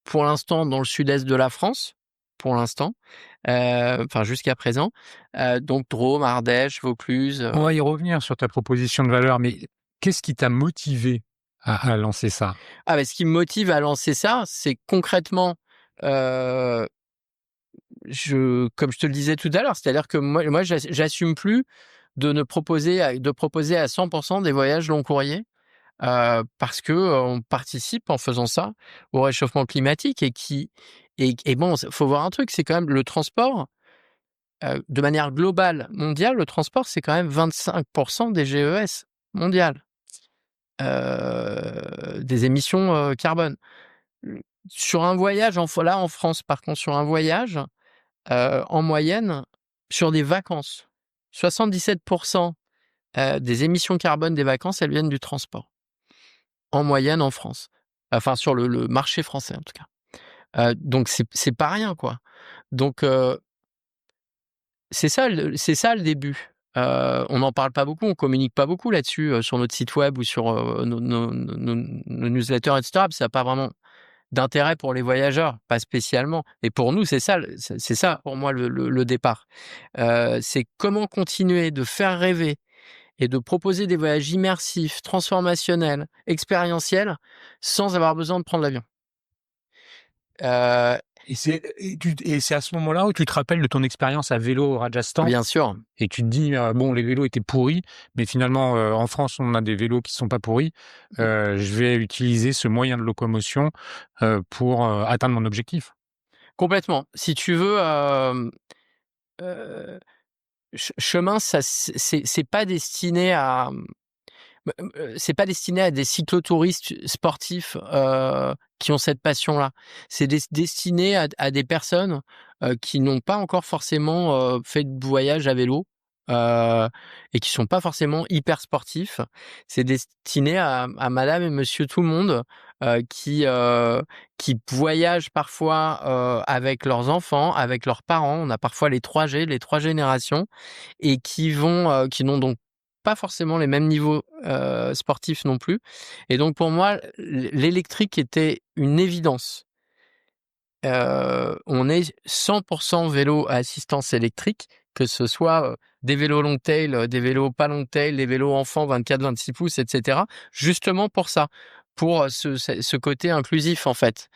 pour l'instant dans le sud-est de la France, pour l'instant, enfin jusqu'à présent, donc Drôme, Ardèche, Vaucluse. On va y revenir sur ta proposition de valeur, mais qu'est-ce qui t'a motivé à lancer ça? Ah bah, ce qui me motive à lancer ça, c'est concrètement, comme je te le disais tout à l'heure, c'est-à-dire que moi j'assume plus de proposer à 100% des voyages long courrier. Parce que on participe en faisant ça au réchauffement climatique et bon, faut voir un truc, c'est quand même le transport, de manière globale, mondiale, le transport, c'est quand même 25% des GES mondiales, des émissions carbone. Sur un voyage, en France, par contre, sur un voyage, en moyenne, sur des vacances, 77% des émissions carbone des vacances, elles viennent du transport. En moyenne en France. Enfin, sur le marché français, en tout cas. Donc c'est pas rien, quoi. Donc c'est ça le début. On n'en parle pas beaucoup, on communique pas beaucoup là-dessus, sur notre site web ou sur, nos newsletters et cetera, parce que ça a pas vraiment d'intérêt pour les voyageurs, pas spécialement. Et pour nous, c'est ça pour moi le départ. C'est comment continuer de faire rêver et de proposer des voyages immersifs, transformationnels, expérientiels, sans avoir besoin de prendre l'avion. Et c'est à ce moment-là où tu te rappelles de ton expérience à vélo au Rajasthan? Bien sûr. Et tu te dis, bon, les vélos étaient pourris, mais finalement, en France, on a des vélos qui sont pas pourris. Je vais utiliser ce moyen de locomotion pour atteindre mon objectif. Complètement. Si tu veux, chemin, ça, c'est pas destiné à, c'est pas destiné à des cyclotouristes sportifs qui ont cette passion-là. C'est destiné à des personnes qui n'ont pas encore forcément fait de voyage à vélo et qui sont pas forcément hyper sportifs. C'est destiné à madame et monsieur tout le monde, qui voyagent parfois, avec leurs enfants, avec leurs parents. On a parfois les 3G, les 3 générations et qui n'ont donc pas forcément les mêmes niveaux, sportifs non plus et donc pour moi, l'électrique était une évidence. On est 100 vélo à assistance électrique, que ce soit, des vélos long tail, des vélos pas long tail, des vélos enfants 24-26 pouces et cetera, justement pour ça, pour, ce côté inclusif, en fait.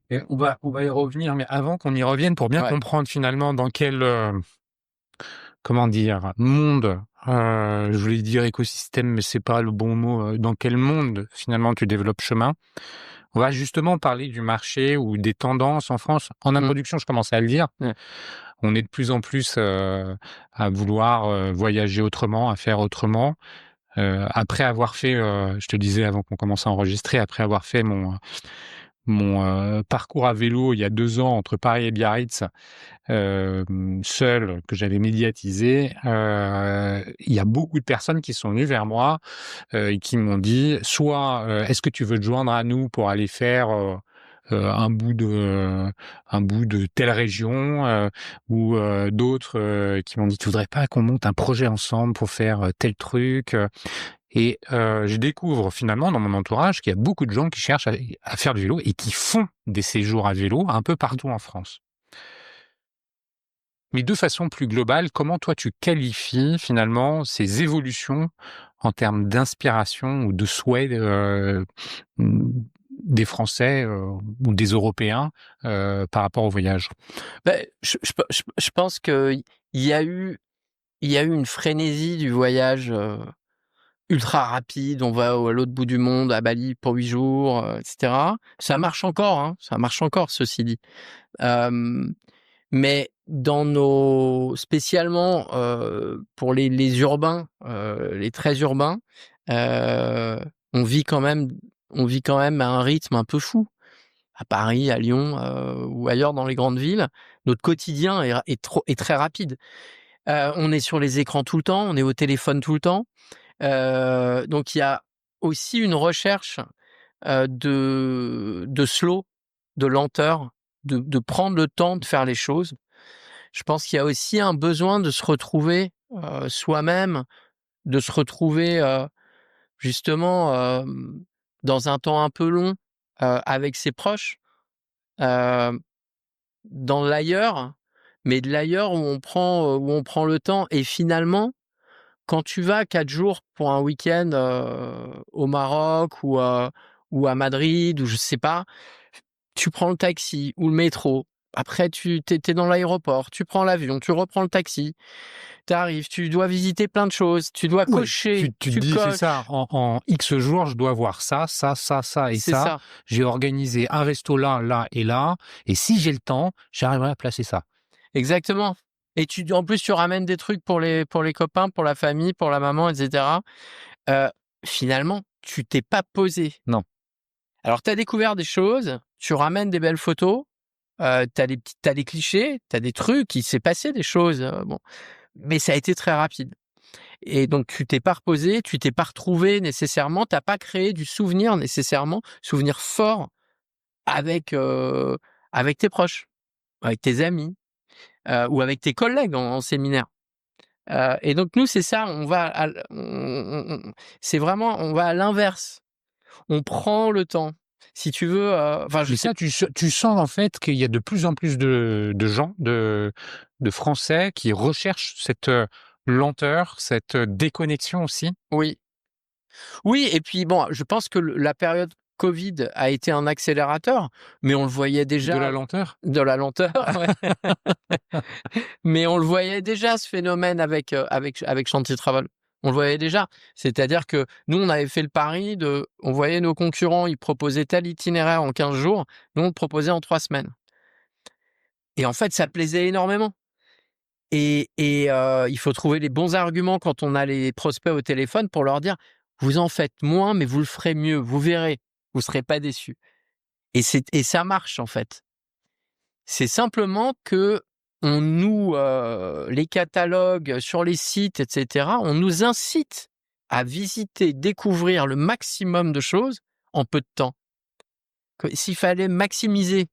Et on va y revenir, mais avant qu'on y revienne, pour bien Ouais. comprendre finalement dans quel, comment dire? Monde, je voulais dire écosystème, mais c'est pas le bon mot, dans quel monde finalement tu développes chemin. On va justement parler du marché ou des tendances en France. En Mmh. introduction, je commençais à le dire. Ouais. On est de plus en plus, à vouloir, voyager autrement, à faire autrement. Après avoir fait, je te disais avant qu'on commence à enregistrer, après avoir fait mon parcours à vélo il y a 2 ans entre Paris et Biarritz, seul, que j'avais médiatisé, il y a beaucoup de personnes qui sont venues vers moi, et qui m'ont dit soit, «Est-ce que tu veux te joindre à nous pour aller faire, un bout de telle région?» Ou, d'autres, qui m'ont dit: «Tu voudrais pas qu'on monte un projet ensemble pour faire, tel truc?» Et je découvre finalement dans mon entourage qu'il y a beaucoup de gens qui cherchent à faire du vélo et qui font des séjours à vélo un peu partout en France. Mais de façon plus globale, comment toi tu qualifies finalement ces évolutions en termes d'inspiration ou de souhait, mmh, des Français, ou des Européens, par rapport au voyage? Beh, je pense qu'il y a eu une frénésie du voyage, ultra rapide. On va à l'autre bout du monde, à Bali pour 8 jours, et cetera. Ça marche encore, hein, ça marche encore, ceci dit. Hem Mais dans nos spécialement, pour les urbains, les très urbains, heu, on vit quand même à un rythme un peu fou. À Paris, à Lyon, ou ailleurs dans les grandes villes, notre quotidien est très rapide. On est sur les écrans tout le temps, on est au téléphone tout le temps, donc il y a aussi une recherche, de slow, de lenteur, de prendre le temps de faire les choses. Je pense qu'il y a aussi un besoin de se retrouver, soi-même, de se retrouver, justement, dans un temps un peu long, avec ses proches, hem, dans l'ailleurs, mais de l'ailleurs où on prend le temps et finalement, quand tu vas 4 jours pour un week-end, au Maroc ou à Madrid ou je sais pas, tu prends le taxi ou le métro. Après tu es dans l'aéroport, tu prends l'avion, tu reprends le taxi. Tu arrives, tu dois visiter plein de choses, tu dois Oui, cocher, tu te tu dis: «C'est ça, coches. en X jours, je dois voir ça, ça, ça, ça et C'est ça. ça, J'ai organisé un resto là, là et là et si j'ai le temps, j'arriverai à placer ça». exactement et en plus, tu ramènes des trucs pour les copains, pour la famille, pour la maman et cetera. Heu, Finalement, tu t'es pas posé. Non. Alors tu as découvert des choses, tu ramènes des belles photos, tu as des clichés, tu as des trucs, il s'est passé des choses, bon, mais ça a été très rapide et donc tu t'es pas reposé, tu t'es pas retrouvé nécessairement, tu as pas créé du souvenir nécessairement, souvenir fort avec, avec tes proches, avec tes amis, ou avec tes collègues en séminaire. Et donc nous, c'est ça, on va à l c'est vraiment on va à l'inverse. On prend le temps. Si tu veux, enfin je Mais sais ça, tu sens en fait qu'il y a de plus en plus de gens, de Français qui recherchent cette, lenteur, cette, déconnexion aussi? oui. Oui et puis bon, je pense que la période covid a été un accélérateur, mais on le voyait De la déjà lenteur? de la lenteur, ouais. Mais on le voyait déjà ce phénomène avec Chantier Travel. On le voyait déjà. C'est-à-dire que nous, on avait fait le pari on voyait nos concurrents, ils proposaient tel itinéraire en 15 jours, nous on le proposait en 3 semaines. Et en fait, ça plaisait énormément. Il faut trouver les bons arguments quand on a les prospects au téléphone pour leur dire: «Vous en faites moins, mais vous le ferez mieux, vous verrez, vous serez pas déçus» et ça marche en fait. C'est simplement que on nous les catalogues sur les sites, etc., on nous incite à visiter, découvrir le maximum de choses en peu de temps. S'il fallait maximiser,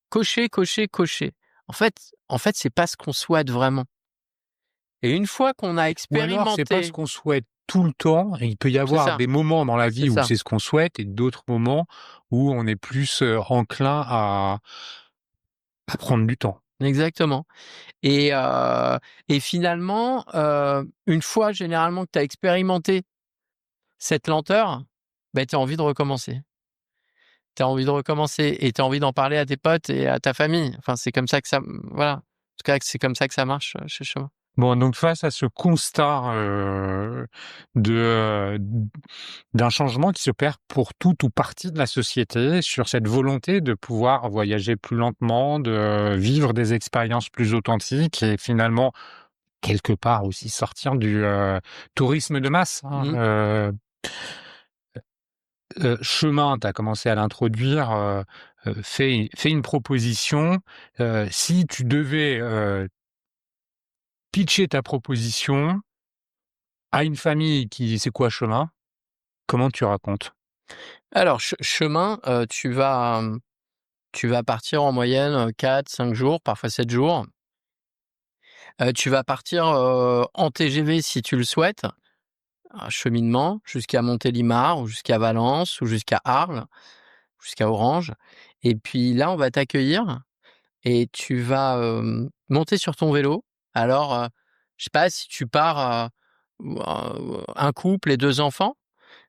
cocher. En fait, c'est pas ce qu'on souhaite vraiment. Et une fois qu'on a Ou alors, c'est pas ce expérimenté, qu'on souhaite tout le temps. Et il peut y c'est avoir ça, des moments dans la vie c'est où ça. c'est ce qu'on souhaite et d'autres moments où on est plus enclin à prendre du temps. Exactement. Et finalement, une fois généralement que tu as expérimenté cette lenteur, ben, tu as envie de recommencer. Tu as envie de recommencer et tu as envie d'en parler à tes potes et à ta famille. Enfin, c'est comme ça que ça, voilà. En tout cas, c'est comme ça que ça marche chez Chemin. Bon, donc face à ce constat de d'un changement qui s'opère pour toute ou partie de la société, sur cette volonté de pouvoir voyager plus lentement, de vivre des expériences plus authentiques et finalement, quelque part aussi sortir du tourisme de masse, hein. Mmh. Chemin, tu as commencé à l'introduire, fais une proposition. Si tu devais, pitcher ta proposition à une famille qui dit: «C'est quoi Chemin?» Comment tu racontes? Alors Chemin, tu vas partir en moyenne, 4-5 jours, parfois 7 jours. Tu vas partir, en TGV si tu le souhaites, un cheminement jusqu'à Montélimar ou jusqu'à Valence ou jusqu'à Arles, jusqu'à Orange et puis là, on va t'accueillir et tu vas, monter sur ton vélo. Alors, je sais pas si tu pars, un couple et 2 enfants,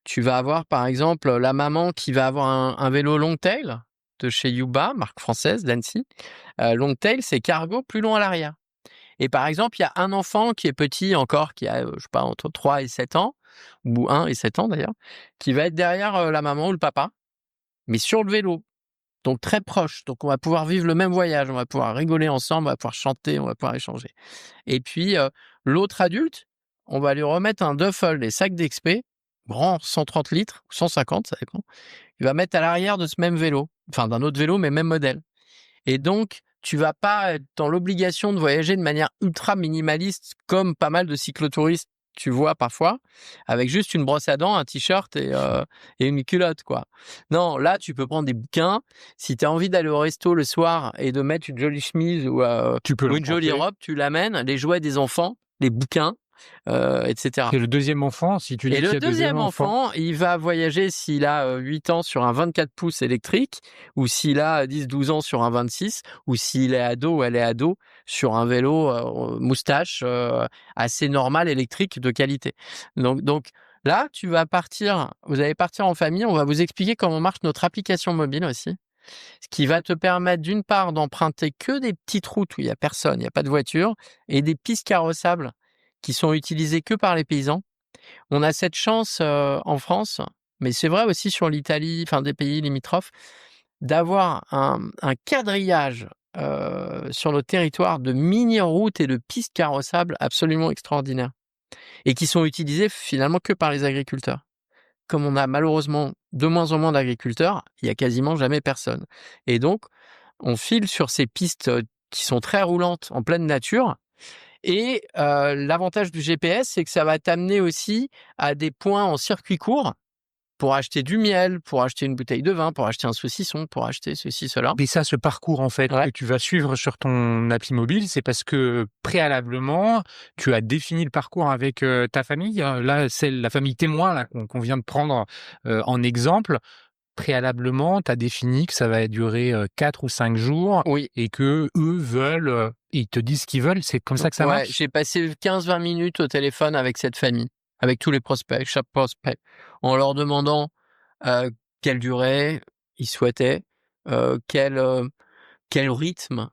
tu vas avoir par exemple, la maman qui va avoir un vélo Longtail de chez Yuba, marque française d'Annecy. Longtail, c'est cargo plus long à l'arrière et par exemple, il y a un enfant qui est petit encore, qui a, je sais pas, entre 3 et 7 ans ou 1 et 7 ans d'ailleurs, qui va être derrière, la maman ou le papa, mais sur le vélo. Donc très proche, donc on va pouvoir vivre le même voyage, on va pouvoir rigoler ensemble, on va pouvoir chanter, on va pouvoir échanger. Et puis, l'autre adulte, on va lui remettre un duffel, des sacs d'expé, grand 130 litres, 150, ça dépend. Il va mettre à l'arrière de ce même vélo, enfin d'un autre vélo, mais même modèle. Et donc, tu vas pas être dans l'obligation de voyager de manière ultra minimaliste, comme pas mal de cyclotouristes, tu vois parfois, avec juste une brosse à dents, un t-shirt et une culotte, quoi. Non, là, tu peux prendre des bouquins. Si tu as envie d'aller au resto le soir et de mettre une jolie chemise Tu peux ou une jolie l'emporter. robe, tu l'amènes, les jouets des enfants, les bouquins, etc. Et le deuxième enfant, si tu dis Et qu'il le y a 2 deuxième enfants, enfant, il va voyager s'il a 8 ans sur un 24 pouces électrique, ou s'il a 10-12 ans sur un 26, ou s'il est ado ou elle est ado sur un vélo moustache assez normal électrique de qualité. Donc là, vous allez partir en famille, on va vous expliquer comment marche notre application mobile aussi, ce qui va te permettre d'une part d'emprunter que des petites routes où il y a personne, il y a pas de voiture, et des pistes carrossables qui sont utilisées que par les paysans. On a cette chance, en France, mais c'est vrai aussi sur l'Italie, enfin des pays limitrophes, d'avoir un quadrillage, sur notre territoire de mini-routes et de pistes carrossables absolument extraordinaires et qui sont utilisées finalement que par les agriculteurs. Comme on a malheureusement de moins en moins d'agriculteurs, il y a quasiment jamais personne et donc on file sur ces pistes, qui sont très roulantes en pleine nature et l'avantage du GPS, c'est que ça va t'amener aussi à des points en circuit court pour acheter du miel, pour acheter une bouteille de vin, pour acheter un saucisson, pour acheter ceci, cela. mais ça, ce parcours en fait que Ouais. tu vas suivre sur ton appli mobile, c'est parce que préalablement, tu as défini le parcours avec ta famille. Là, c'est la famille témoin là qu'on vient de prendre en exemple. Préalablement, tu as défini que ça va durer 4 ou 5 jours Oui. et que eux veulent, ils te disent ce qu'ils veulent. C'est comme ça que ça Ouais, marche? j'ai passé 15-20 minutes au téléphone avec cette famille, avec tous les prospects, chaque prospect, en leur demandant, quelle durée ils souhaitaient, quel rythme,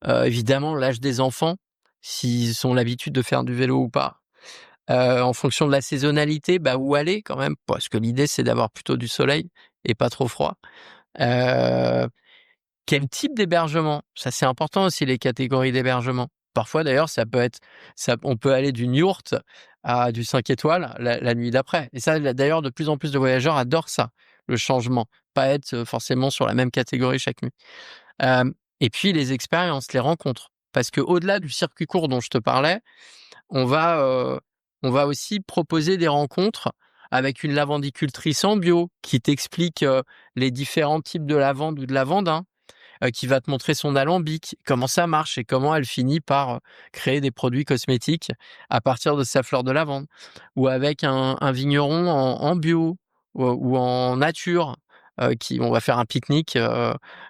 évidemment l'âge des enfants, s'ils ont l'habitude de faire du vélo ou pas. En fonction de la saisonnalité, bah, où aller quand même, parce que l'idée c'est d'avoir plutôt du soleil et pas trop froid. Heu, Quel type d'hébergement? Ça, c'est important aussi les catégories d'hébergement. Parfois d'ailleurs, on peut aller d'une yourte à du 5 étoiles la nuit d'après et ça, là, d'ailleurs, de plus en plus de voyageurs adorent ça, le changement, pas être, forcément sur la même catégorie chaque nuit. Hem Et puis les expériences, les rencontres. Parce qu'au-delà du circuit court dont je te parlais, on va aussi proposer des rencontres avec une lavandicultrice en bio qui t'explique les différents types de lavande ou de lavandin, qui va te montrer son alambic, comment ça marche et comment elle finit par créer des produits cosmétiques à partir de sa fleur de lavande. Ou avec un vigneron en bio ou en nature, on va faire un pique-nique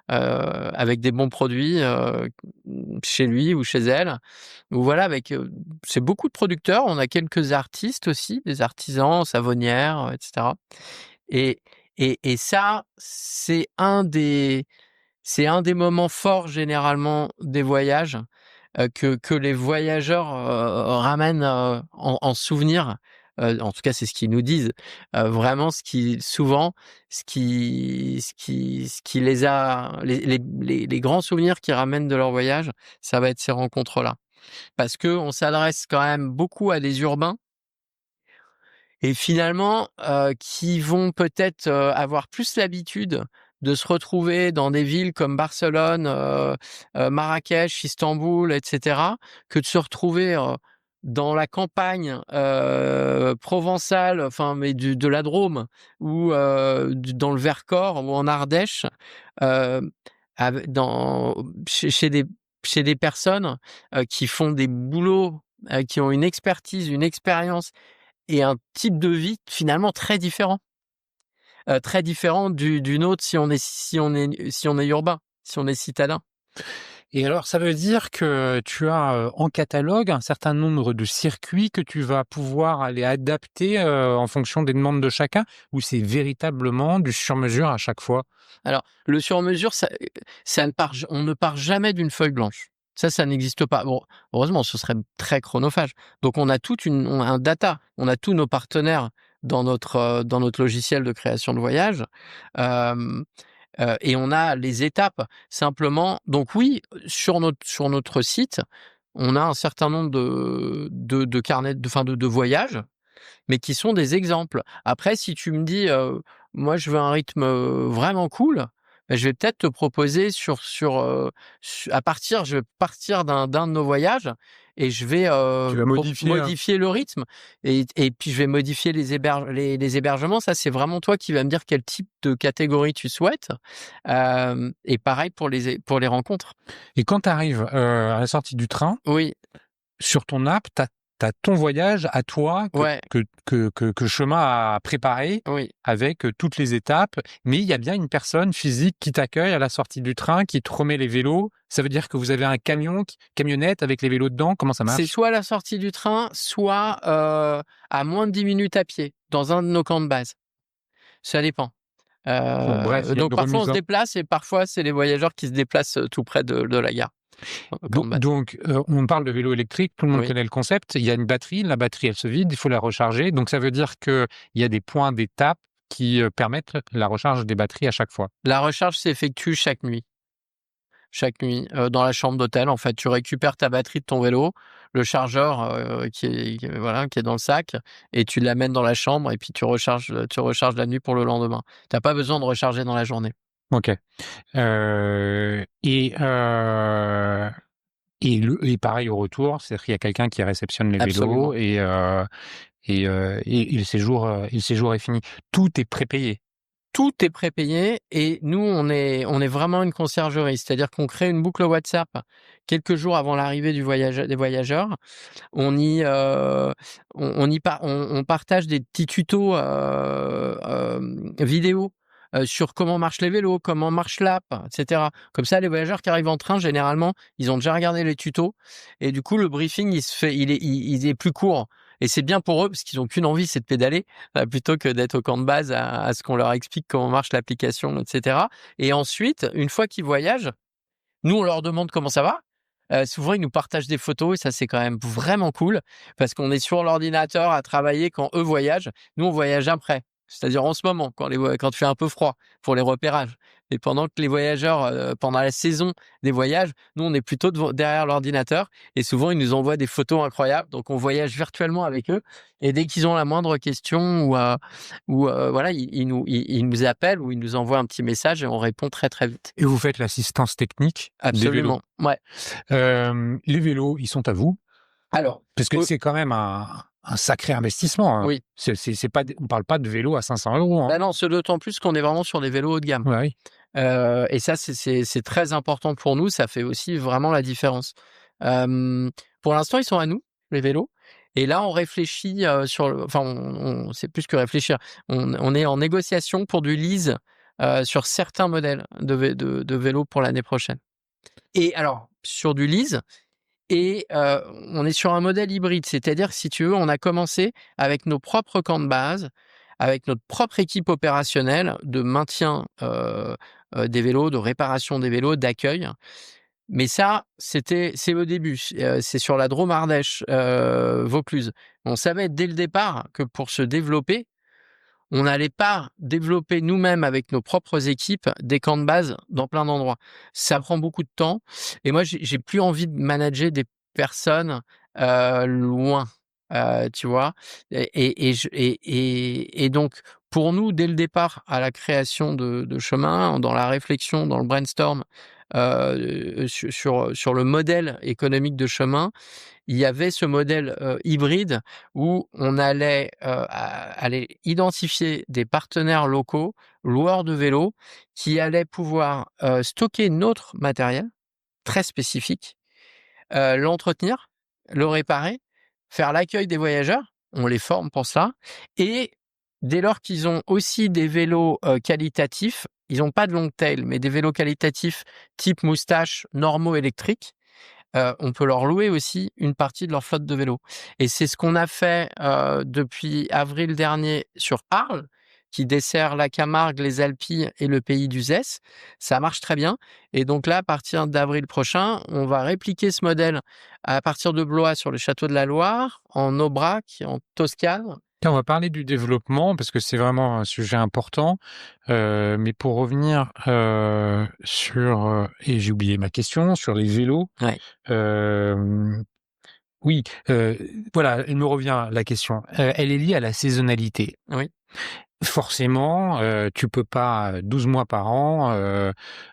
avec des bons produits chez lui ou chez elle. Ou voilà, c'est beaucoup de producteurs. On a quelques artistes aussi, des artisans, savonnières, etc. Et, et ça, c'est un des moments forts généralement des voyages que les voyageurs ramènent en souvenir. En tout cas, c'est ce qu'ils nous disent. Vraiment, ce qui les grands souvenirs qu'ils ramènent de leur voyage, ça va être ces rencontres-là. Parce que on s'adresse quand même beaucoup à des urbains et finalement qui vont peut-être avoir plus l'habitude de se retrouver dans des villes comme Barcelone, Marrakech, Istanbul, etc., que de se retrouver dans la campagne provençale, enfin mais de la Drôme ou dans le Vercors ou en Ardèche, euh, chez des personnes qui font des boulots, qui ont une expertise, une expérience et un type de vie finalement très différent d'une autre si on est urbain, si on est citadin. Et alors, ça veut dire que tu as en catalogue un certain nombre de circuits que tu vas pouvoir aller adapter en fonction des demandes de chacun, ou c'est véritablement du sur-mesure à chaque fois? Alors, le sur-mesure, on ne part jamais d'une feuille blanche. Ça n'existe pas. Bon, heureusement, ce serait très chronophage. Donc, on a un data, on a tous nos partenaires dans notre logiciel de création de voyage. Et on a les étapes simplement. Donc oui, sur notre site, on a un certain nombre de carnets de voyages, mais qui sont des exemples. Après, si tu me dis, moi je veux un rythme vraiment cool, ben, je vais peut-être te proposer je vais partir d'un de nos voyages et je vais Tu vas modifier le rythme et puis je vais modifier les hébergements. Ça, c'est vraiment toi qui vas me dire quel type de catégorie tu souhaites. Et pareil pour les rencontres. Et quand tu arrives à la sortie du train, Oui, sur ton app, tu as ton voyage à toi ouais, que Chemin a préparé oui. avec toutes les étapes, mais il y a bien une personne physique qui t'accueille à la sortie du train, qui te remet les vélos. Ça veut dire que vous avez un camionnette avec les vélos dedans? Comment ça marche? C'est soit à la sortie du train, soit à moins de 10 minutes à pied, dans un de nos camps de base. Ça dépend. Bon, bref, il y a Donc une parfois on remise se en... déplace et parfois c'est les voyageurs qui se déplacent tout près de la gare. Au camp de base. Donc, on parle de vélo électrique, tout le monde Oui. connaît le concept. Il y a une batterie, la batterie, elle se vide, il faut la recharger. Donc, ça veut dire qu'il y a des points d'étape qui permettent la recharge des batteries à chaque fois. La recharge s'effectue chaque nuit. Dans la chambre d'hôtel, en fait, tu récupères ta batterie de ton vélo, le chargeur qui est dans le sac, et tu l'amènes dans la chambre et puis tu recharges la nuit pour le lendemain. T'as pas besoin de recharger dans la journée. Ok. Et pareil au retour, c'est-à-dire qu'il y a quelqu'un qui réceptionne les Absolument. vélos et le séjour est fini. Tout est prépayé. Tout est prépayé et nous, on est vraiment une conciergerie. C'est-à-dire qu'on crée une boucle WhatsApp quelques jours avant l'arrivée des voyageurs. On partage des petits tutos vidéo sur comment marchent les vélos, comment marche l'app, etc. Comme ça, les voyageurs qui arrivent en train, généralement, ils ont déjà regardé les tutos et du coup, le briefing, il est plus court. Et c'est bien pour eux parce qu'ils n'ont qu'une envie, c'est de pédaler plutôt que d'être au camp de base à ce qu'on leur explique comment marche l'application, etc. Et ensuite, une fois qu'ils voyagent, nous, on leur demande comment ça va. Souvent, ils nous partagent des photos et ça, c'est quand même vraiment cool parce qu'on est sur l'ordinateur à travailler quand eux voyagent. Nous, on voyage après, c'est-à-dire en ce moment, quand il fait un peu froid pour les repérages. Et pendant que les voyageurs, pendant la saison des voyages, nous, on est plutôt derrière l'ordinateur. Et souvent, ils nous envoient des photos incroyables. Donc, on voyage virtuellement avec eux. Et dès qu'ils ont la moindre question voilà, ils nous appellent ou ils nous envoient un petit message et on répond très, très vite. Et vous faites l'assistance technique des vélos. Absolument. Ouais. Les vélos, ils sont à vous? Alors, Parce que c'est quand même un sacré investissement. Hein. Oui. C'est pas, on parle pas de vélo à 500 €. Hein. Bah non, ce d'autant plus qu'on est vraiment sur des vélos haut de gamme. Ouais, oui. Et ça, c'est très important pour nous. Ça fait aussi vraiment la différence. Pour l'instant, ils sont à nous, les vélos. Et là, on réfléchit c'est plus que réfléchir. On est en négociation pour du lease sur certains modèles de vélos pour l'année prochaine. Et alors, sur du lease, on est sur un modèle hybride. C'est-à-dire, si tu veux, on a commencé avec nos propres camps de base, avec notre propre équipe opérationnelle de maintien des vélos, de réparation des vélos, d'accueil. Mais ça, c'est au début. C'est sur la Drôme Ardèche, Vaucluse. On savait dès le départ que pour se développer, on n'allait pas développer nous-mêmes avec nos propres équipes des camps de base dans plein d'endroits. Ça prend beaucoup de temps. Et moi, j'ai plus envie de manager des personnes loin, tu vois. Et donc, pour nous, dès le départ, à la création de chemin, dans la réflexion, dans le brainstorm sur le modèle économique de chemin, il y avait ce modèle hybride où on allait aller identifier des partenaires locaux, loueurs de vélos, qui allaient pouvoir stocker notre matériel très spécifique, l'entretenir, le réparer, faire l'accueil des voyageurs, on les forme pour ça, et dès lors qu'ils ont aussi des vélos qualitatifs, ils n'ont pas de long tail, mais des vélos qualitatifs type moustache, normaux électriques, on peut leur louer aussi une partie de leur flotte de vélos. Et c'est ce qu'on a fait depuis avril dernier sur Arles, qui dessert la Camargue, les Alpilles et le pays d'Uzès. Ça marche très bien. Et donc là, à partir d'avril prochain, on va répliquer ce modèle à partir de Blois sur le château de la Loire, en Aubrac, en Toscane. Tiens, on va parler du développement parce que c'est vraiment un sujet important. Mais pour revenir sur et j'ai oublié ma question sur les vélos. Ouais. Oui, voilà, il me revient la question. Elle est liée à la saisonnalité. Oui. Forcément, tu peux pas 12 mois par an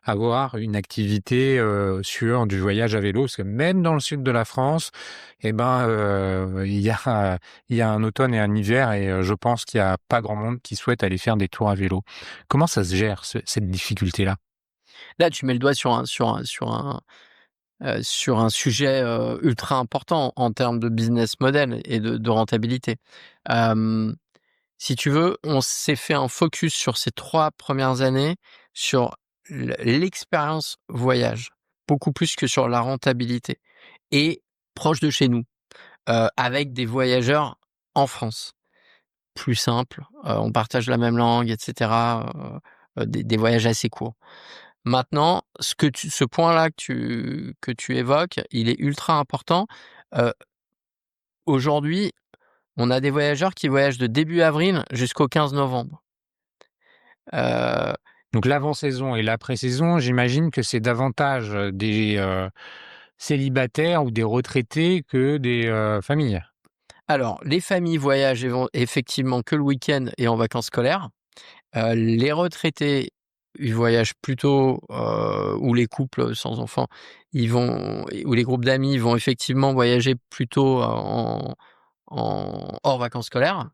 avoir une activité sur du voyage à vélo, parce que même dans le sud de la France, il y a un automne et un hiver, et je pense qu'il y a pas grand monde qui souhaite aller faire des tours à vélo. Comment ça se gère cette difficulté-là? Là, tu mets le doigt sur un sujet ultra important en termes de business model et de rentabilité. Si tu veux, on s'est fait un focus sur ces 3 premières années sur l'expérience voyage, beaucoup plus que sur la rentabilité et proche de chez nous, avec des voyageurs en France. Plus simple, on partage la même langue et cetera, des voyages assez courts. Maintenant, ce point-là que tu évoques, il est ultra important. Aujourd'hui, on a des voyageurs qui voyagent de début avril jusqu'au 15 novembre. Donc l'avant-saison et l'après-saison, j'imagine que c'est davantage des célibataires ou des retraités que des familles. Alors, les familles voyagent effectivement que le week-end et en vacances scolaires. Les retraités, ils voyagent plutôt, ou les couples sans enfants, ou les groupes d'amis vont effectivement voyager plutôt en hors vacances scolaires.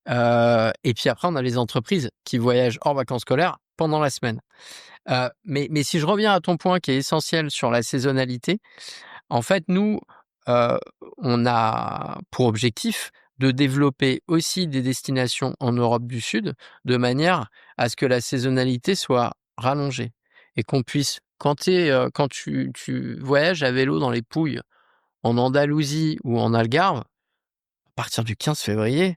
Et puis après, on a les entreprises qui voyagent hors vacances scolaires pendant la semaine. Mais si je reviens à ton point qui est essentiel sur la saisonnalité, en fait, nous, on a pour objectif de développer aussi des destinations en Europe du Sud, de manière à ce que la saisonnalité soit rallongée et qu'on puisse, quand tu voyages à vélo dans les Pouilles, en Andalousie ou en Algarve, à partir du 15 février,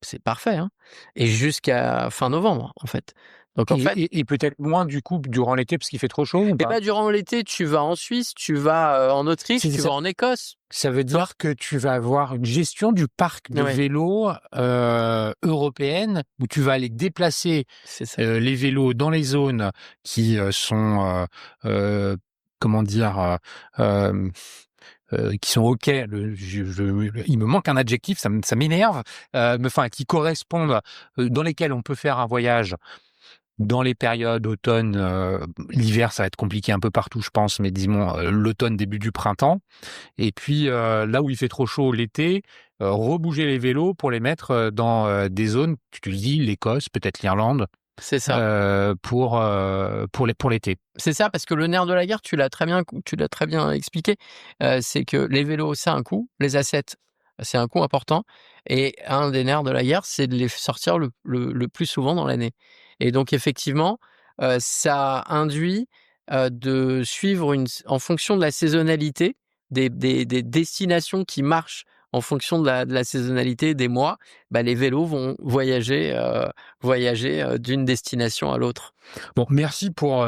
c'est parfait, hein, et jusqu'à fin novembre, en fait. Donc en fait, Et peut-être moins du coup durant l'été parce qu'il fait trop chaud ou et pas? bah, durant l'été, tu vas en Suisse, tu vas, en Autriche, tu Ça vas en Écosse. ça veut Tu vois? dire que tu vas avoir une gestion du parc de Ouais, vélos, européenne où tu vas aller déplacer, c'est ça. les vélos dans les zones qui, sont, comment dire? Qui sont OK, il me manque un adjectif, ça m'énerve, mais enfin qui correspondent, dans lesquels on peut faire un voyage dans les périodes automne, l'hiver ça va être compliqué un peu partout je pense, mais disons, l'automne, début du printemps et puis, là où il fait trop chaud l'été, rebouger les vélos pour les mettre, dans, des zones, tu le dis, l'Écosse, peut-être l'Irlande, C'est ça. pour l'été. C'est ça, parce que le nerf de la guerre, tu l'as très bien expliqué, c'est que les vélos, c'est un coût, les assets, c'est un coût important, et un des nerfs de la guerre, c'est de les sortir le plus souvent dans l'année, et donc effectivement, ça induit, de suivre en fonction de la saisonnalité des destinations qui marchent en fonction de la saisonnalité des mois, bah, les vélos vont voyager, d'une destination à l'autre. Bon, merci pour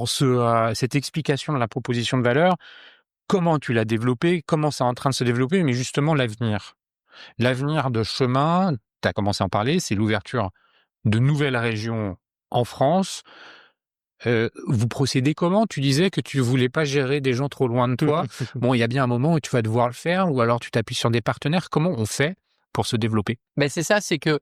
cette explication de la proposition de valeur. Comment tu l'as développée? Comment c'est en train de se développer? Mais justement l'avenir. L'avenir de chemin, tu as commencé à en parler, c'est l'ouverture de nouvelles régions en France. Vous procédez comment? Tu disais que tu voulais pas gérer des gens trop loin de toi. Bon, il y a bien un moment où tu vas devoir le faire ou alors tu t'appuies sur des partenaires. Comment on fait pour se développer? Mais c'est ça, c'est que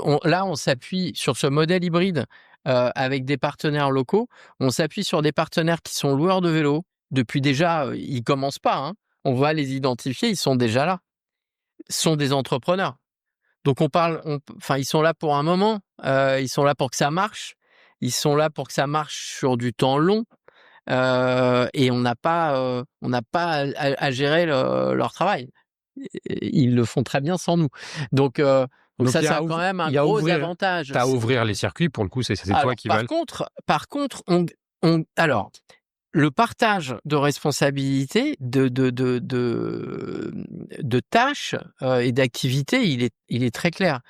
on s'appuie sur ce modèle hybride, avec des partenaires locaux. On s'appuie sur des partenaires qui sont loueurs de vélos depuis déjà, ils commencent pas, hein. On va les identifier, ils sont déjà là. Ce sont des entrepreneurs. Donc enfin, ils sont là pour un moment, ils sont là pour que ça marche. Ils sont là pour que ça marche sur du temps long, et on n'a pas à gérer leur travail. Ils le font très bien sans nous. Donc Donc ça, ça a quand même un gros avantage. à ouvrir les circuits pour le coup, c'est toi Alors qui vas par contre, alors le partage de responsabilités, de tâches, et d'activités, il est très clair.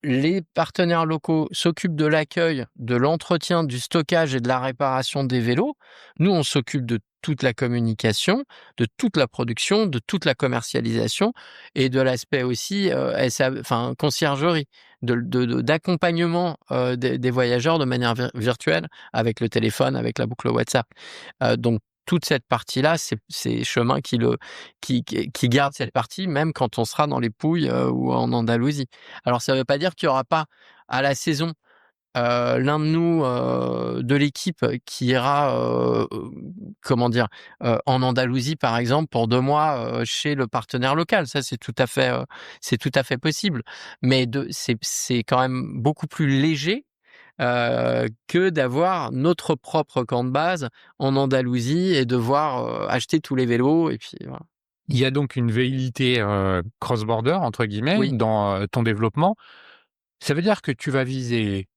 Les partenaires locaux s'occupent de l'accueil, de l'entretien, du stockage et de la réparation des vélos. Nous, on s'occupe de toute la communication, de toute la production, de toute la commercialisation et de l'aspect aussi, enfin, conciergerie, d'accompagnement, des voyageurs de manière virtuelle avec le téléphone, avec la boucle WhatsApp. Donc toute cette partie-là, c'est Chemin qui garde cette partie, même quand on sera dans les Pouilles, ou en Andalousie. Alors ça ne veut pas dire qu'il y aura pas à la saison, l'un de nous, de l'équipe qui ira, en Andalousie par exemple pour 2 mois, chez le partenaire local. Ça c'est tout à fait possible. Mais c'est quand même beaucoup plus léger, que d'avoir notre propre camp de base en Andalousie et devoir, acheter tous les vélos et puis voilà. Il y a donc une velléité, «cross-border» entre guillemets Oui. dans, ton développement. Ça veut dire que tu vas viser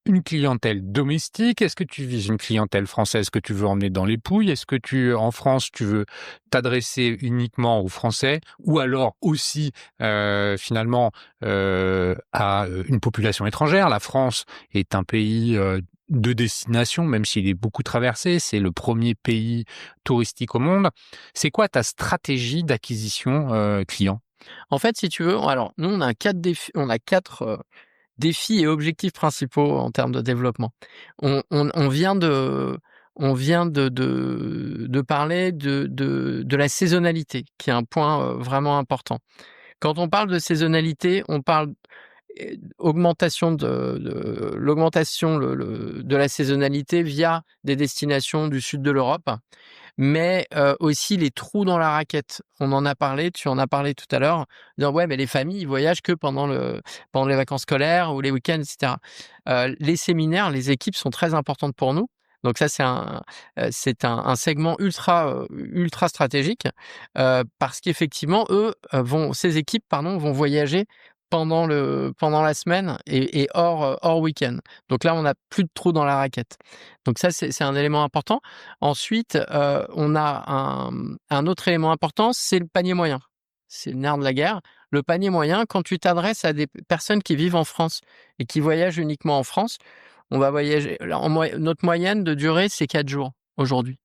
une clientèle domestique? Est-ce que tu vises une clientèle française que tu veux emmener dans les Pouilles? Est-ce que en France, tu veux t'adresser uniquement aux Français? Ou alors aussi, finalement, à, une population étrangère? La France est un pays, de destination, même s'il est beaucoup traversé. C'est le premier pays touristique au monde. C'est quoi ta stratégie d'acquisition, client? En fait, si tu veux, alors nous on a 4 défis et objectifs principaux en termes de développement. On vient de parler de la saisonnalité, qui est un point, vraiment important. Quand on parle de saisonnalité, on parle, augmentation de l'augmentation de la saisonnalité via des destinations du sud de l'Europe, mais aussi les trous dans la raquette. On en a parlé, tu en as parlé tout à l'heure, en disant: «Ouais, mais les familles, ils voyagent que pendant les vacances scolaires ou les week-ends et cetera». Les séminaires, les équipes sont très importantes pour nous. Donc ça, c'est un segment ultra stratégique, parce qu'effectivement, ces équipes, pardon, vont voyager pendant la semaine et hors week-end. Donc là, on n'a plus de trous dans la raquette. Donc ça, c'est un élément important. Ensuite, on a un autre élément important, c'est le panier moyen. c'est le nerf de la guerre. Le panier moyen, quand tu t'adresses à des personnes qui vivent en France et qui voyagent uniquement en France, on va voyager. Notre moyenne de durée, c'est 4 jours aujourd'hui.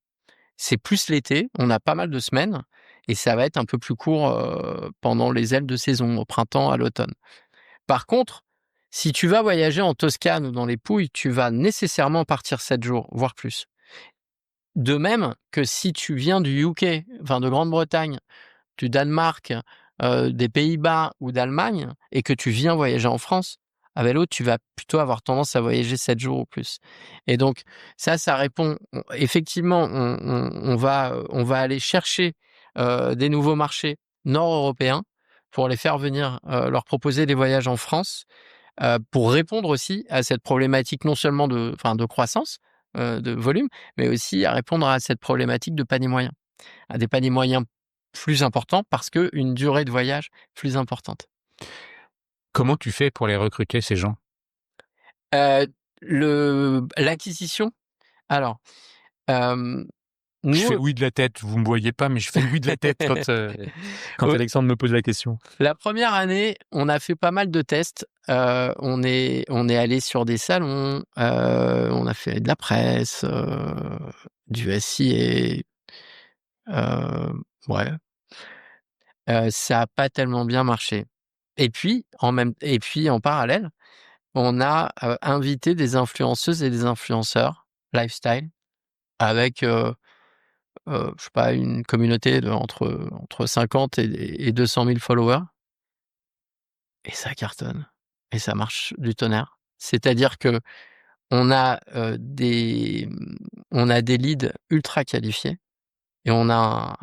C'est plus l'été, on a pas mal de semaines et ça va être un peu plus court pendant les ailes de saison, au printemps, à l'automne. Par contre, si tu vas voyager en Toscane ou dans les Pouilles, tu vas nécessairement partir 7 jours, voire plus. De même que si tu viens du UK, enfin de Grande-Bretagne, du Danemark, des Pays-Bas ou d'Allemagne, et que tu viens voyager en France, à vélo, tu vas plutôt avoir tendance à voyager 7 jours ou plus. Et donc, ça répond. Effectivement, on va aller chercher des nouveaux marchés nord-européens pour les faire venir, leur proposer des voyages en France, pour répondre aussi à cette problématique non seulement de croissance, de volume, mais aussi à répondre à cette problématique de panier moyen, à des paniers moyens plus importants parce qu'une durée de voyage plus importante. Comment tu fais pour les recruter, ces gens? L'acquisition, alors, nous, Je fais oui de la tête, vous me voyez pas, mais je fais oui de la tête quand Oui. Alexandre me pose la question. La première année, on a fait pas mal de tests. On est allé sur des salons, on a fait de la presse, du SIA, ouais. Ça a pas tellement bien marché. Et puis en parallèle, on a invité des influenceuses et des influenceurs lifestyle avec, je sais pas, une communauté entre 50 et 200 000 followers. Et ça cartonne et ça marche du tonnerre. C'est-à-dire que on a, on a des leads ultra qualifiés et on a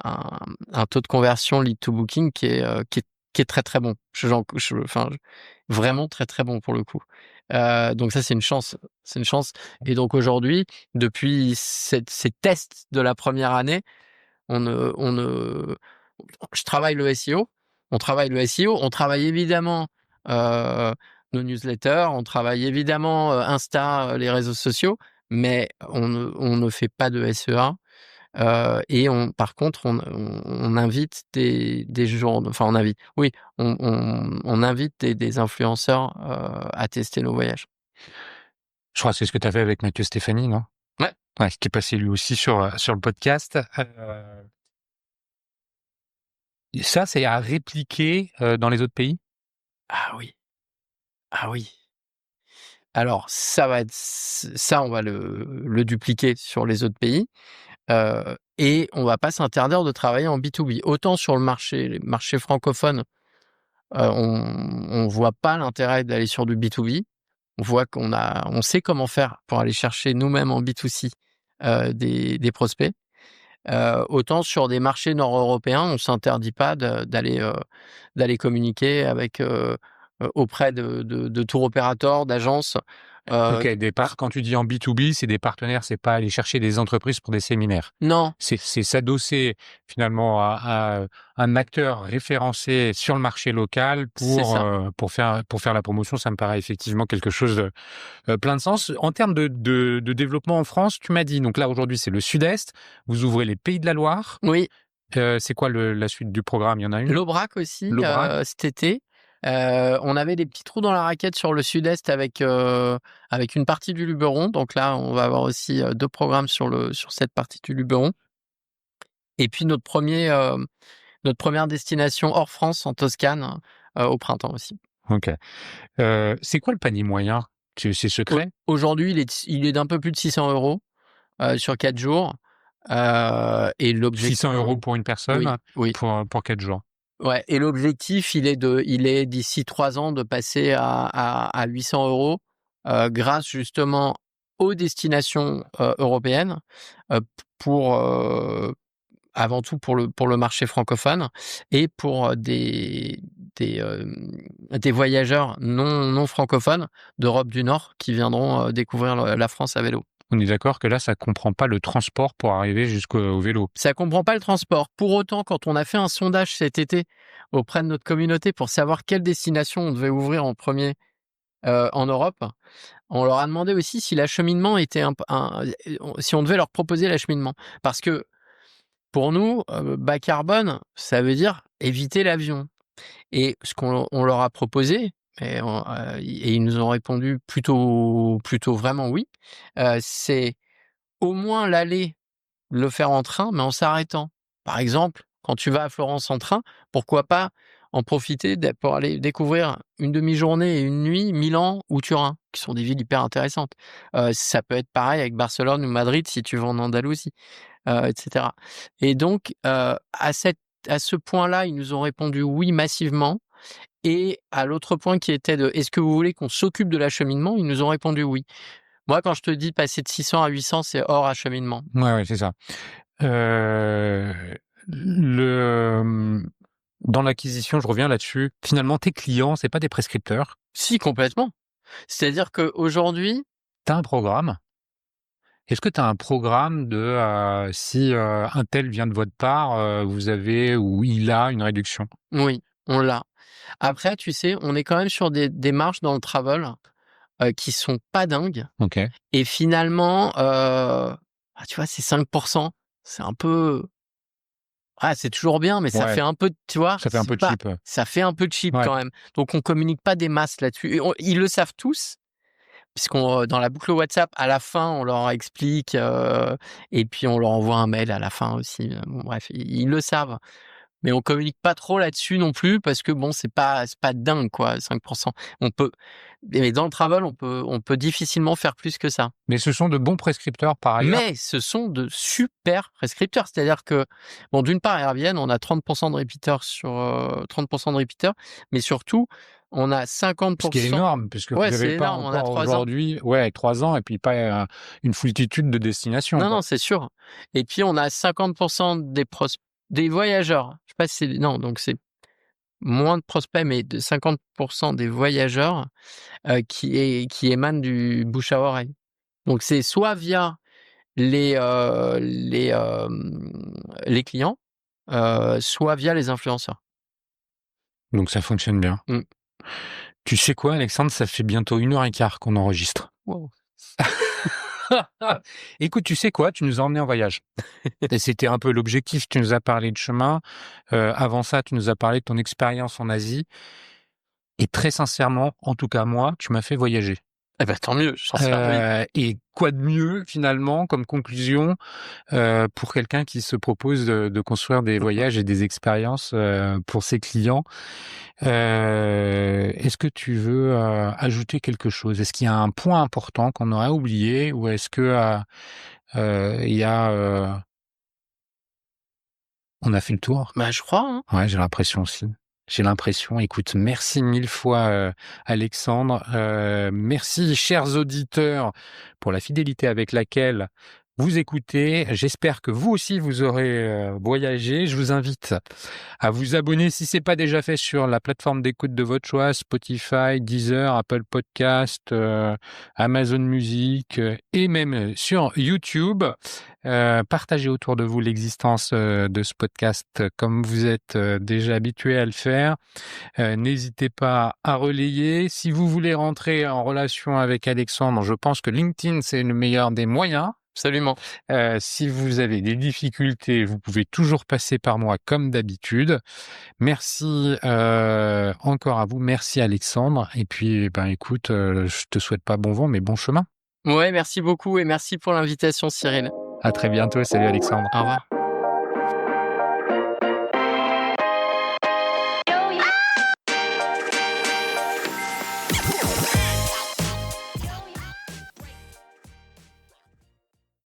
un taux de conversion lead to booking qui est très, très bon. Vraiment très, très bon pour le coup. Donc ça, c'est une chance et donc aujourd'hui, depuis ces tests de la première année, je travaille le SEO. On travaille le SEO. On travaille évidemment nos newsletters. On travaille évidemment Insta, les réseaux sociaux. Mais on ne fait pas de SEA. Et par contre, on invite des gens. Enfin, on invite. Oui, on invite des influenceurs à tester nos voyages. Je crois que c'est ce que tu as fait avec Mathieu Stéphanie, non? Ouais. Ouais, qui est passé lui aussi sur le podcast. Et ça, c'est à répliquer dans les autres pays? Ah oui. Ah oui. Alors, ça, on va le dupliquer sur les autres pays. Et on va pas s'interdire de travailler en B2B. Autant sur les marchés francophones, on voit pas l'intérêt d'aller sur du B2B. On voit on sait comment faire pour aller chercher nous-mêmes en B2C des prospects. Autant sur des marchés nord-européens, on s'interdit pas d'aller communiquer avec auprès de tour opérateurs, d'agences. OK, quand tu dis en B2B, c'est des partenaires, c'est pas aller chercher des entreprises pour des séminaires. Non, C'est s'adosser finalement à un acteur référencé sur le marché local c'est ça. pour faire la promotion. Ça me paraît effectivement quelque chose plein de sens. En termes de développement en France, tu m'as dit, donc là aujourd'hui c'est le Sud-Est, vous ouvrez les Pays de la Loire. Oui, C'est quoi la suite du programme? Il y en a une? l'Aubrac aussi, L'Aubrac? cet été. On avait des petits trous dans la raquette sur le Sud-Est avec une partie du Luberon. Donc là, on va avoir aussi 2 programmes sur cette partie du Luberon. Et puis notre première destination hors France, en Toscane, au printemps aussi. OK. C'est quoi le panier moyen? C'est secret? Aujourd'hui, il est d'un peu plus de 600 € sur 4 jours. Et l'objectif 600 € pour une personne? Oui. Pour 4 jours? Ouais, et l'objectif, il est d'ici 3 ans de passer à 800 €, grâce justement aux destinations européennes, pour avant tout pour le marché francophone et pour des voyageurs non francophones d'Europe du Nord qui viendront découvrir la France à vélo. On est d'accord que là, ça comprend pas le transport pour arriver jusqu'au vélo? Ça comprend pas le transport. Pour autant, quand on a fait un sondage cet été auprès de notre communauté pour savoir quelle destination on devait ouvrir en premier en Europe, on leur a demandé aussi si l'acheminement était si on devait leur proposer l'acheminement. Parce que pour nous, bas carbone, ça veut dire éviter l'avion. Et ce on leur a proposé, et ils nous ont répondu plutôt vraiment oui, c'est au moins l'aller, le faire en train, mais en s'arrêtant. Par exemple, quand tu vas à Florence en train, pourquoi pas en profiter pour aller découvrir une demi-journée et une nuit Milan ou Turin, qui sont des villes hyper intéressantes. Ça peut être pareil avec Barcelone ou Madrid si tu vas en Andalousie, et cetera. Et donc, à ce point-là, ils nous ont répondu oui massivement. Et à l'autre point qui était de: «Est-ce que vous voulez qu'on s'occupe de l'acheminement?» Ils nous ont répondu oui. Moi, quand je te dis passer de 600 à 800, c'est hors acheminement. Ouais, c'est ça. Heu, le, dans l'acquisition, je reviens là-dessus, finalement, tes clients, c'est pas des prescripteurs. Si, complètement. C'est-à-dire qu'aujourd'hui, Tu as un programme. Est-ce que tu as un programme de, si, un tel vient de votre part, vous avez ou il a une réduction? oui, on l'a. Après, tu sais, on est quand même sur des marges dans le travel, qui sont pas dingues. OK. Et finalement, tu vois, c'est 5. C'est un peu, c'est toujours bien, mais ça Ouais, fait un peu, tu vois? ça fait un peu cheap, ouais. Ça fait un peu cheap Ouais. quand même. Donc on communique pas des masses là-dessus et ils le savent tous, puisqu'on, dans la boucle WhatsApp, à la fin, on leur explique, et puis on leur envoie un mail à la fin aussi, bon bref, ils le savent. Mais on communique pas trop là-dessus non plus parce que bon, c'est pas dingue quoi, 5. On peut Mais dans le travel, on peut difficilement faire plus que ça. Mais ce sont de bons prescripteurs par ailleurs? Mais ce sont de super prescripteurs. C'est-à-dire que, bon, d'une part, Airbnb, on a 30 de repeaters sur, 30 de repeaters, mais surtout, on a 50. Ce qui est énorme, puisque vous Ouais, c'est n'avez pas énorme, on a encore 3 ans. aujourd'hui 3 ans et puis pas, une foultitude de destinations, Non, quoi. non, c'est sûr. Et puis on a 50 des voyageurs. Je sais pas si non, donc c'est moins de prospects, mais de 50 des voyageurs, qui émanent du bouche à oreille. Donc c'est soit via les clients, soit via les influenceurs. Donc ça fonctionne bien. Mmh. Tu sais quoi, Alexandre? Ça fait bientôt 1h15 qu'on enregistre. Wow. Écoute, tu sais quoi? Tu nous as emmenés en voyage et c'était un peu l'objectif. Tu nous as parlé de chemin. Avant ça, tu nous as parlé de ton expérience en Asie et très sincèrement, en tout cas moi, tu m'as fait voyager. Eh ben, tant mieux, j'en suis ravi. Et quoi de mieux finalement comme conclusion, pour quelqu'un qui se propose de construire des voyages et des expériences, pour ses clients? Est-ce que tu veux, ajouter quelque chose? Est-ce qu'il y a un point important qu'on aurait oublié ou est-ce que, il y a, on a fait le tour? Bah, je crois, hein. Ouais, j'ai l'impression aussi. J'ai l'impression. Écoute, merci 1000 fois, Alexandre. Merci chers auditeurs pour la fidélité avec laquelle vous écoutez. J'espère que vous aussi vous aurez, voyagé. Je vous invite à vous abonner si c'est pas déjà fait sur la plateforme d'écoute de votre choix, Spotify, Deezer, Apple Podcast, Amazon Music, et même sur YouTube. Partagez autour de vous l'existence, de ce podcast, comme vous êtes, déjà habitués à le faire. N'hésitez pas à relayer. Si vous voulez rentrer en relation avec Alexandre, je pense que LinkedIn, c'est le meilleur des moyens. Absolument. Si vous avez des difficultés, vous pouvez toujours passer par moi comme d'habitude. Merci, encore à vous. Merci Alexandre et puis, ben, écoute, je te souhaite pas bon vent, mais bon chemin. Ouais, merci beaucoup et merci pour l'invitation, Cyril. À très bientôt. Salut Alexandre. Au revoir.